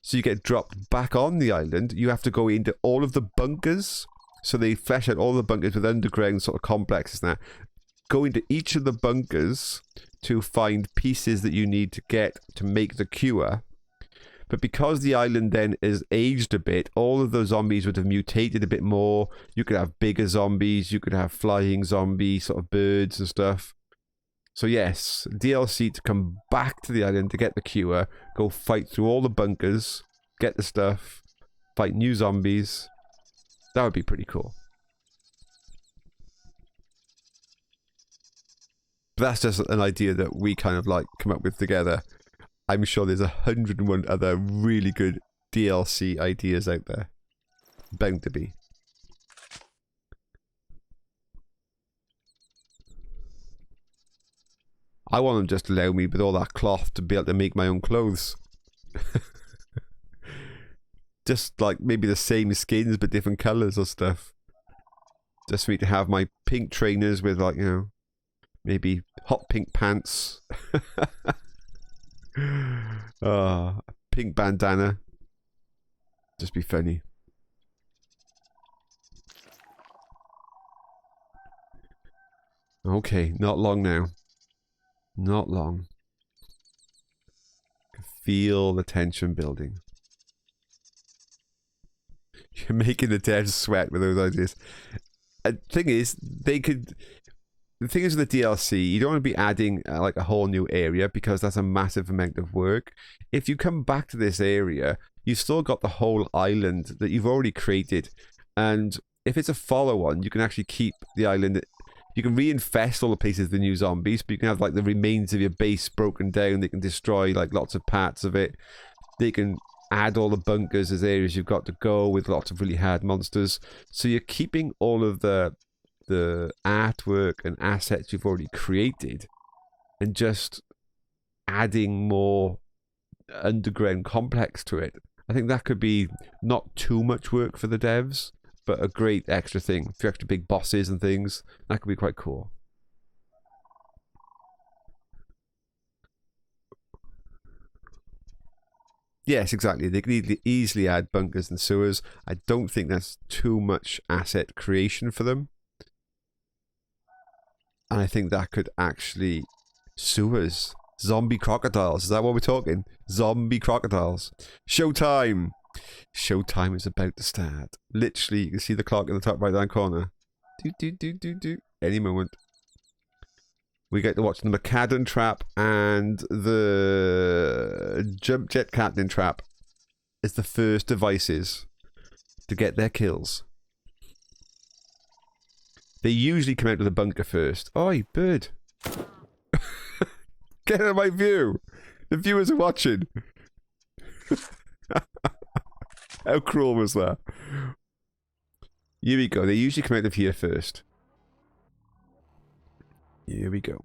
So you get dropped back on the island. You have to go into all of the bunkers. So they flesh out all the bunkers with underground sort of complexes now. Go into each of the bunkers to find pieces that you need to get to make the cure. But because the island then is aged a bit, all of those zombies would have mutated a bit more. You could have bigger zombies, you could have flying zombie sort of birds and stuff. So yes, DLC to come back to the island to get the cure, go fight through all the bunkers, get the stuff, fight new zombies. That would be pretty cool. But that's just an idea that we kind of like come up with together. I'm sure there's 101 other really good DLC ideas out there. Bound to be. I want them just to allow me with all that cloth to be able to make my own clothes. Just like maybe the same skins but different colours or stuff. Just for me to have my pink trainers with like, you know, maybe hot pink pants. Pink bandana. Just be funny. Okay, not long now. Not long. I can feel the tension building. You're making the devs sweat with those ideas. The thing is, they could... The thing is with the DLC, you don't want to be adding like a whole new area because that's a massive amount of work. If you come back to this area, you've still got the whole island that you've already created. And if it's a follow-on, you can actually keep the island... You can reinfest all the places with the new zombies, but you can have like the remains of your base broken down. They can destroy like lots of parts of it. They can add all the bunkers as areas you've got to go with lots of really hard monsters. So you're keeping all of the artwork and assets you've already created and just adding more underground complex to it. I think that could be not too much work for the devs, but a great extra thing. A few extra big bosses and things. That could be quite cool. Yes, exactly. They could easily add bunkers and sewers. I don't think that's too much asset creation for them. And I think that could actually... Sewers. Zombie crocodiles. Is that what we're talking? Zombie crocodiles. Showtime! Showtime is about to start. Literally, you can see the clock in the top right-hand corner. Any moment. We get to watch the Macadam trap and the Jump Jet Captain trap as the first devices to get their kills. They usually come out of the bunker first. Oi, bird. Get out of my view. The viewers are watching. How cruel was that? Here we go. They usually come out of here first. Here we go.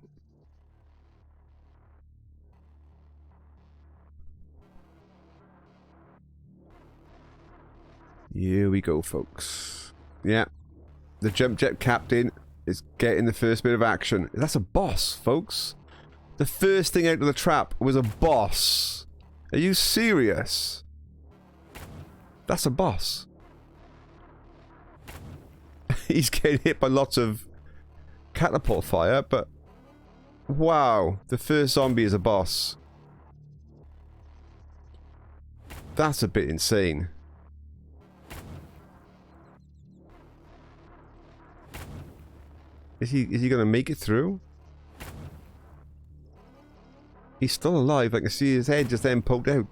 Here we go, folks. Yeah. The Jump Jet Captain is getting the first bit of action. That's a boss, folks. The first thing out of the trap was a boss. Are you serious? That's a boss. He's getting hit by lots of catapult fire, but wow, the first zombie is a boss. That's a bit insane. Is he gonna make it through? He's still alive. I can see his head just then poked out.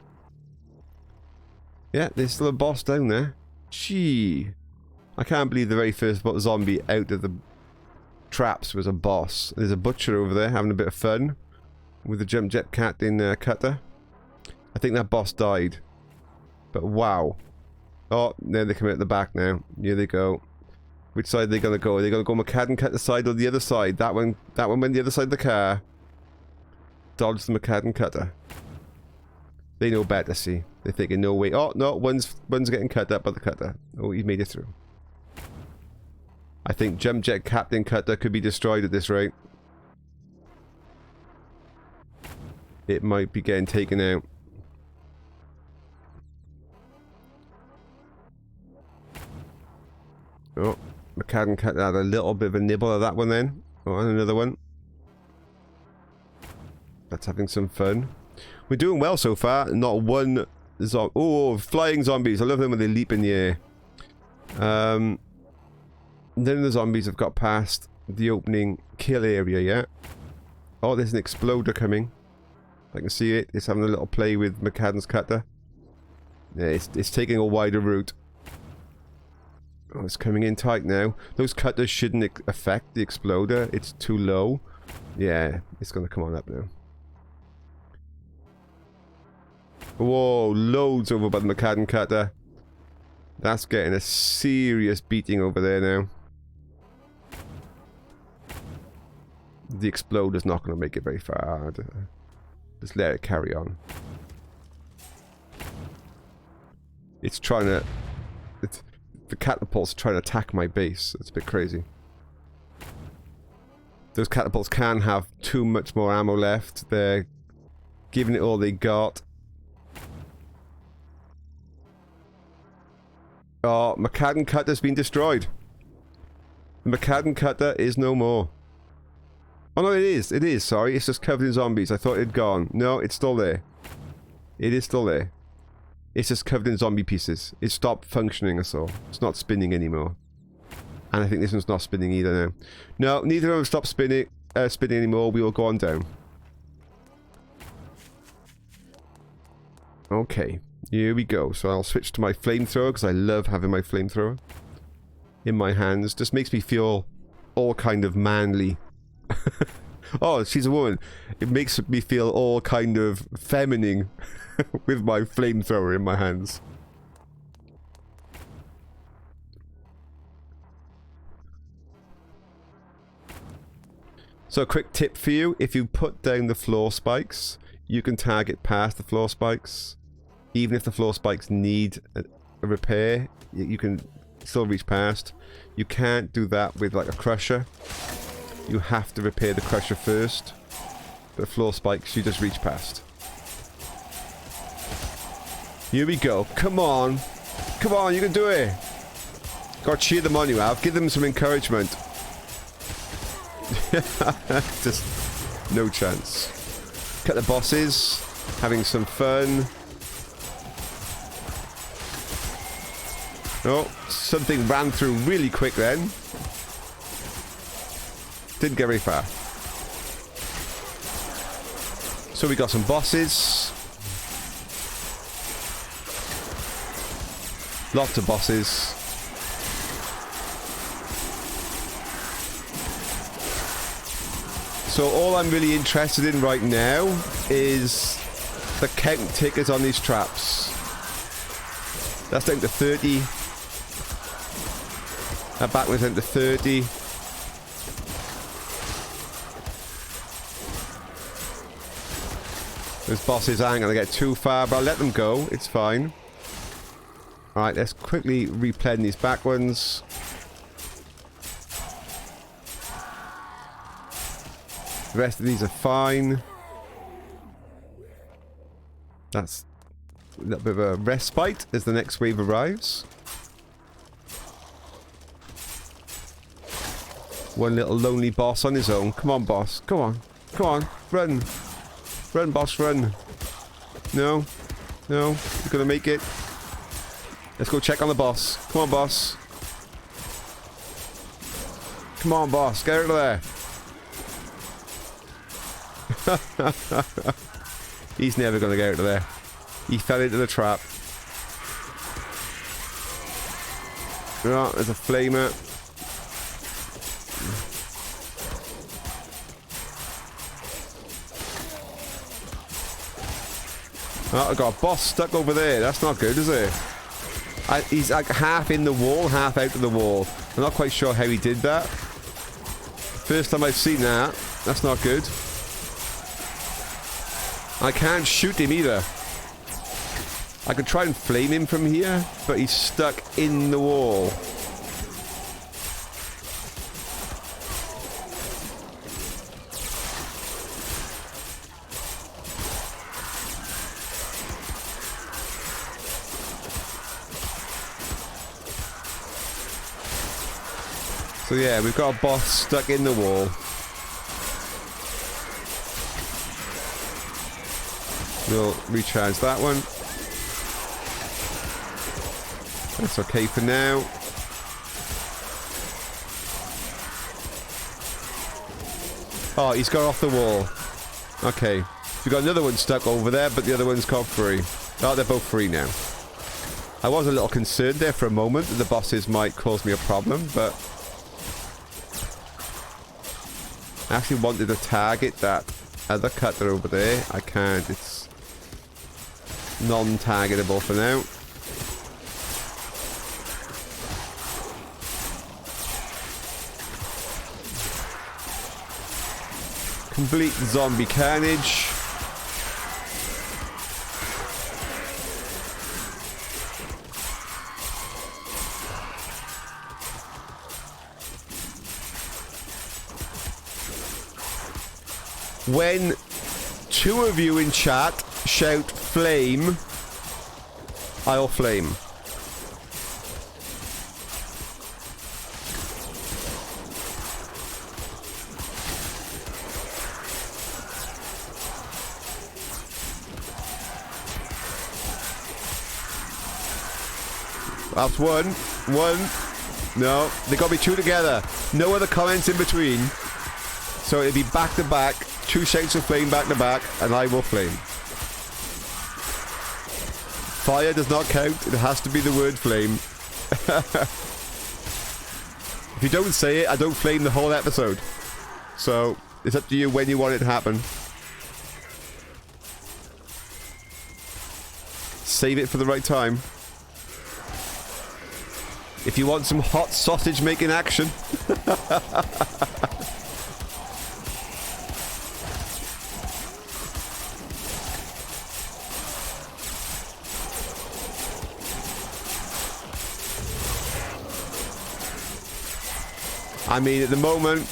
Yeah, there's still a boss down there. Gee. I can't believe the very first zombie out of the traps was a boss. There's a butcher over there having a bit of fun with the Jump Jet Captain cutter. I think that boss died. But wow. Oh, there they come out the back now. Here they go. Which side are they gonna go? Are they gonna go Macadam Cutter side or the other side? That one went the other side of the car. Dodge the Macadam Cutter. They know better, see. They're thinking, no way. Oh, no, one's getting cut up by the cutter. Oh, he made it through. I think Jump Jet Captain Cutter could be destroyed at this rate. It might be getting taken out. Oh, Macadam Cutter had a little bit of a nibble of that one then. Oh, and another one. That's having some fun. We're doing well so far. Not one Oh, flying zombies. I love them when they leap in the air. None of the zombies have got past the opening kill area yet. Oh, there's an exploder coming. I can see it. It's having a little play with McCadden's cutter. Yeah, it's taking a wider route. Oh, it's coming in tight now. Those cutters shouldn't affect the exploder. It's too low. Yeah, it's going to come on up now. Whoa, loads over by the McCadden cutter. That's getting a serious beating over there now. The exploder's not going to make it very far. Just let it carry on. It's trying to... the catapult's trying to attack my base. It's a bit crazy. Those catapults can have too much more ammo left. They're giving it all they got. Oh, McCadden cutter's been destroyed. The McCadden cutter is no more. Oh no, it is, sorry. It's just covered in zombies. I thought it had gone. No, it's still there. It is still there. It's just covered in zombie pieces. It stopped functioning or so. It's not spinning anymore. And I think this one's not spinning either now. No, neither of them stopped spinning anymore. We will go on down. Okay, here we go. So I'll switch to my flamethrower because I love having my flamethrower in my hands. Just makes me feel all kind of manly. Oh, she's a woman. It makes me feel all kind of feminine with my flamethrower in my hands. So a quick tip for you, if you put down the floor spikes, you can target past the floor spikes. Even if the floor spikes need a repair, you can still reach past. You can't do that with like a crusher. You have to repair the crusher first. The floor spikes, you just reach past. Here we go. Come on. Come on, you can do it. God, cheer them on, you have. Give them some encouragement. Just no chance. Cut the bosses. Having some fun. Oh, something ran through really quick then. Didn't get very far. So we got some bosses. Lots of bosses. So all I'm really interested in right now is the count tickers on these traps. That's down to 30. That back went down to 30. Those bosses aren't going to get too far, but I'll let them go. It's fine. Alright, let's quickly replenish these back ones. The rest of these are fine. That's a little bit of a respite as the next wave arrives. One little lonely boss on his own. Come on, boss. Come on. Come on. Run. Run, boss, run. No. No. You're gonna make it. Let's go check on the boss. Come on, boss. Come on, boss. Get out of there. He's never gonna get out of there. He fell into the trap. Oh, there's a flamer. Oh, I got a boss stuck over there. That's not good, is it? He's like half in the wall, half out of the wall. I'm not quite sure how he did that. First time I've seen that. That's not good. I can't shoot him either. I could try and flame him from here, but he's stuck in the wall. So yeah, we've got a boss stuck in the wall. We'll recharge that one. That's okay for now. Oh, he's got off the wall. Okay. We've got another one stuck over there, but the other one's got free. Oh, they're both free now. I was a little concerned there for a moment that the bosses might cause me a problem, but I actually wanted to target that other cutter over there. I can't. It's non-targetable for now. Complete zombie carnage. When two of you in chat shout flame, I'll flame. That's one. No, they got to be two together. No other comments in between. So it'll be back to back. Two shouts of flame back to back, and I will flame. Fire does not count. It has to be the word flame. If you don't say it, I don't flame the whole episode. So it's up to you when you want it to happen. Save it for the right time. If you want some hot sausage making action. I mean, at the moment,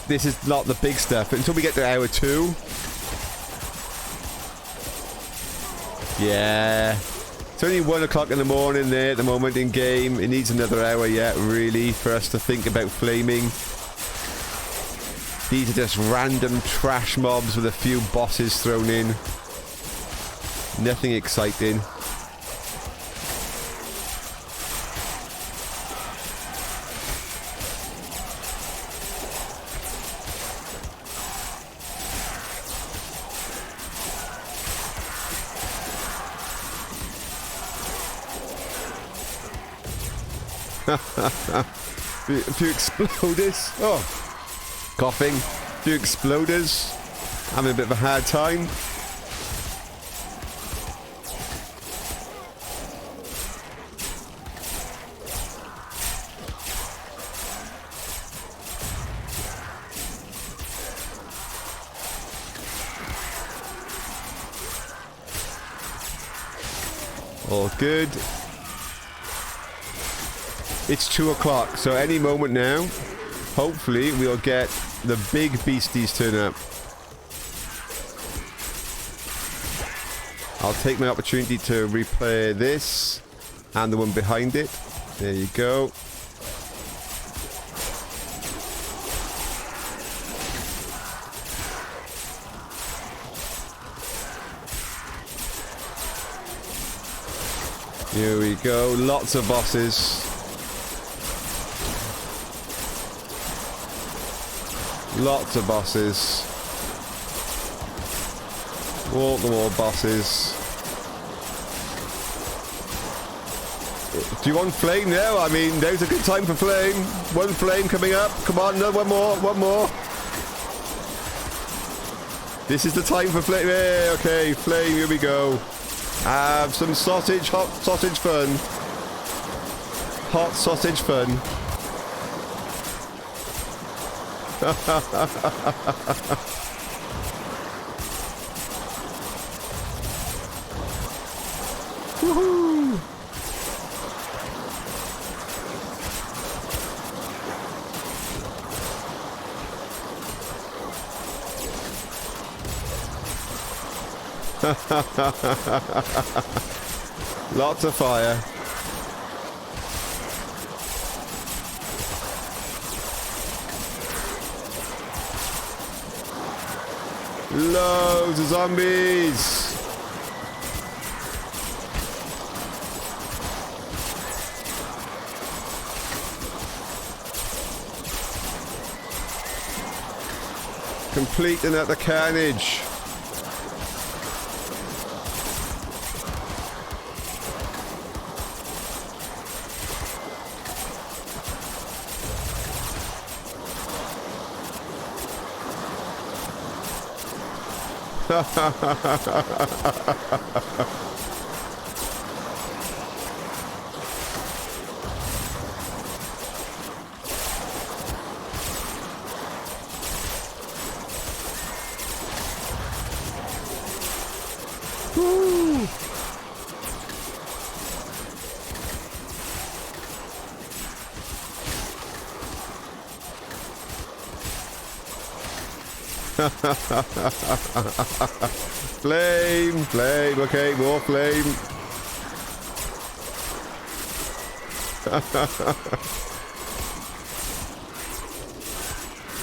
this is not the big stuff. Until we get to hour 2. Yeah. It's only 1 o'clock in the morning there at the moment in game. It needs another hour yet, really, for us to think about flaming. These are just random trash mobs with a few bosses thrown in. Nothing exciting. A few exploders. Oh, coughing. A few exploders. Having a bit of a hard time. All good. It's 2 o'clock, so any moment now, hopefully we'll get the big beasties turn up. I'll take my opportunity to replay this and the one behind it. There you go. Here we go, lots of bosses. Lots of bosses. Wall-to-wall bosses. Do you want flame now? I mean, now's a good time for flame. One flame coming up. Come on, no, one more. This is the time for flame. Yeah, okay, flame, here we go. Have some sausage, hot sausage fun. Hot sausage fun. Woohoo! Lots of fire. Loads of zombies. Complete and utter carnage. Woo. Flame, flame, okay, more flame.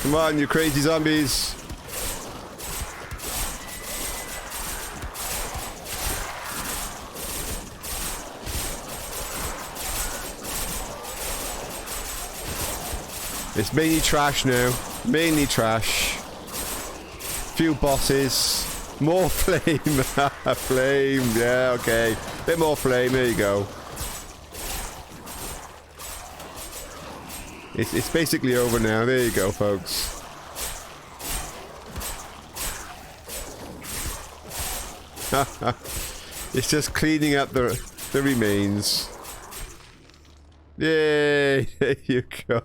Come on, you crazy zombies. It's mainly trash now. Mainly trash. Few bosses. More flame. Flame. Yeah, okay. Bit more flame. There you go. It's basically over now. There you go, folks. It's just cleaning up the remains. Yay! There you go.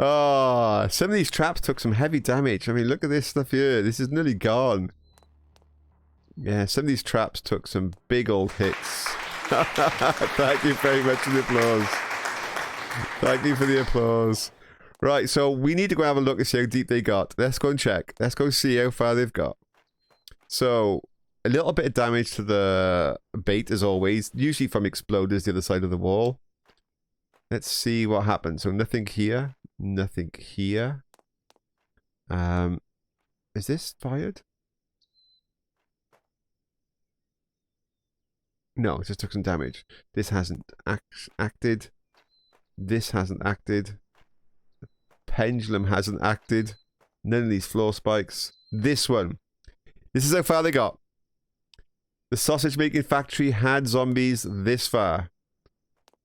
Oh, some of these traps took some heavy damage. I mean, look at this stuff here. This is nearly gone. Yeah, some of these traps took some big old hits. Thank you very much for the applause. Thank you for the applause. Right, so we need to go have a look and see how deep they got. Let's go and check. Let's go see how far they've got. So, a little bit of damage to the bait, as always. Usually from exploders the other side of the wall. Let's see what happens. So, nothing here. Nothing here. Is this fired? No, it just took some damage. This hasn't acted. This hasn't acted. Pendulum hasn't acted. None of these floor spikes. This one. This is how far they got. The sausage making factory had zombies this far.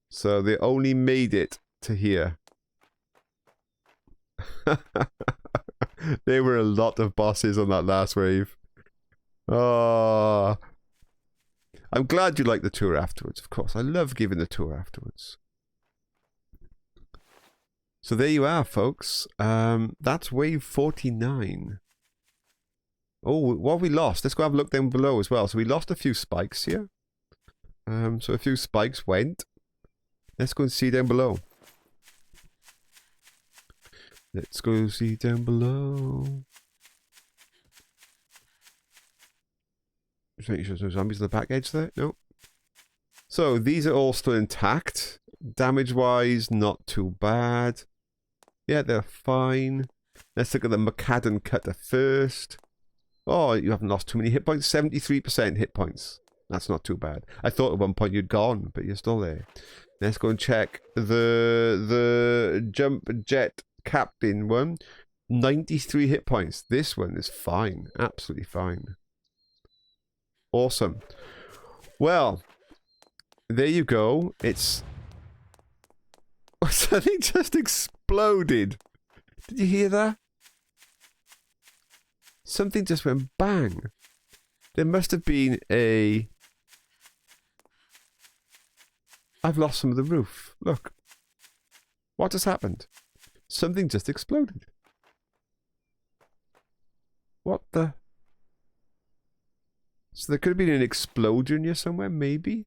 So they only made it to here. There were a lot of bosses on that last wave. Oh, I'm glad you liked the tour afterwards, of course. I love giving the tour afterwards. So there you are, folks. That's wave 49. Oh, what have we lost? Let's go have a look down below as well. So we lost a few spikes here. So a few spikes went. Let's go and see down below. Let's go see down below. Just making sure there's no zombies on the back edge there. Nope. So these are all still intact. Damage-wise, not too bad. Yeah, they're fine. Let's look at the macadam cutter first. Oh, you haven't lost too many hit points. 73% hit points. That's not too bad. I thought at one point you'd gone, but you're still there. Let's go and check the jump jet captain one. 93 hit points. This one is fine. Absolutely fine. Awesome. Well, there you go. It's... Something just exploded. Did you hear that? Something just went bang. There must have been a... I've lost some of the roof. Look. What has happened? Something just exploded. What the... So there could have been an explosion here somewhere, maybe?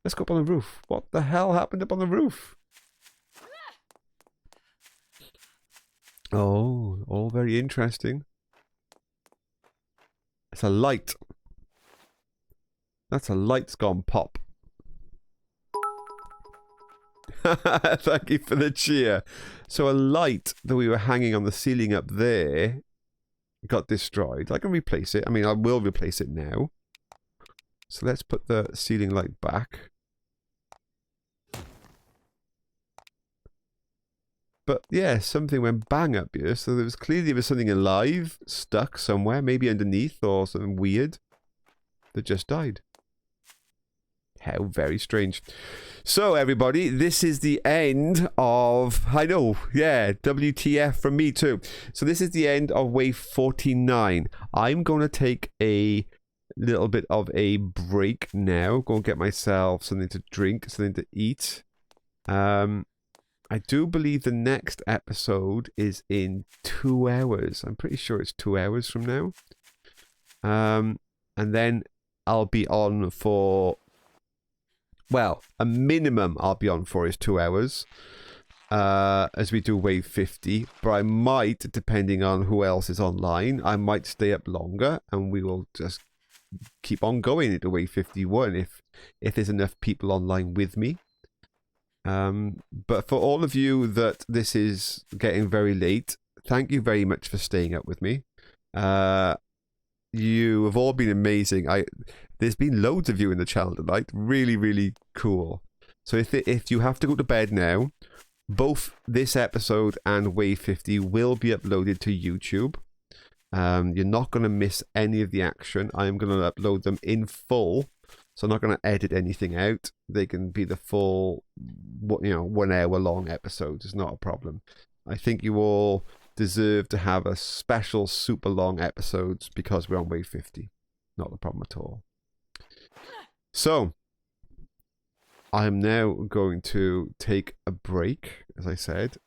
Let's go up on the roof. What the hell happened up on the roof? Oh, all very interesting. It's a light. That's a light's gone pop. Thank you for the cheer. So a light that we were hanging on the ceiling up there got destroyed. I can replace it. I mean, I will replace it now. So let's put the ceiling light back. But yeah, something went bang up here. So there was clearly something alive, stuck somewhere, maybe underneath or something weird that just died. How very strange. So everybody, this is the end of, I know, yeah, WTF from me too. So this is the end of wave 49. I'm going to take a little bit of a break now. Go and get myself something to drink, something to eat. I do believe the next episode is in 2 hours. I'm pretty sure it's 2 hours from now. And then I'll be on for, well, a minimum I'll be on for is 2 hours. As we do wave 50. But I might, depending on who else is online, I might stay up longer and we will just keep on going into wave 51 if there's enough people online with me. But for all of you that this is getting very late, thank you very much for staying up with me. You have all been amazing. There's been loads of you in the channel tonight. Really, really cool. So if you have to go to bed now, both this episode and Wave 50 will be uploaded to YouTube. You're not going to miss any of the action. I am going to upload them in full. So I'm not going to edit anything out. They can be the full, 1 hour long episodes. It's not a problem. I think you all deserve to have a special super long episodes because we're on wave 50. Not a problem at all. So I am now going to take a break, as I said.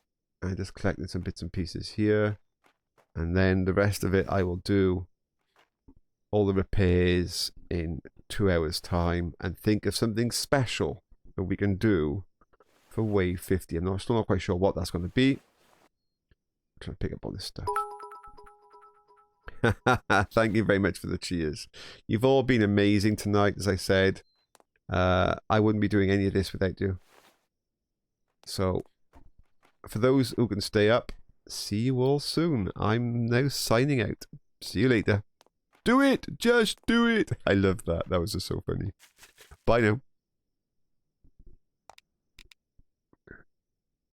I just collected some bits and pieces here. And then the rest of it I will do all the repairs in 2 hours time and think of something special that we can do for wave 50. I'm still not quite sure what that's going to be. I'm trying to pick up all this stuff. Thank you very much for the cheers. You've all been amazing tonight, as I said. I wouldn't be doing any of this without you. So, for those who can stay up, see you all soon. I'm now signing out. See you later. Do it! Just do it! I love that. That was just so funny. Bye now.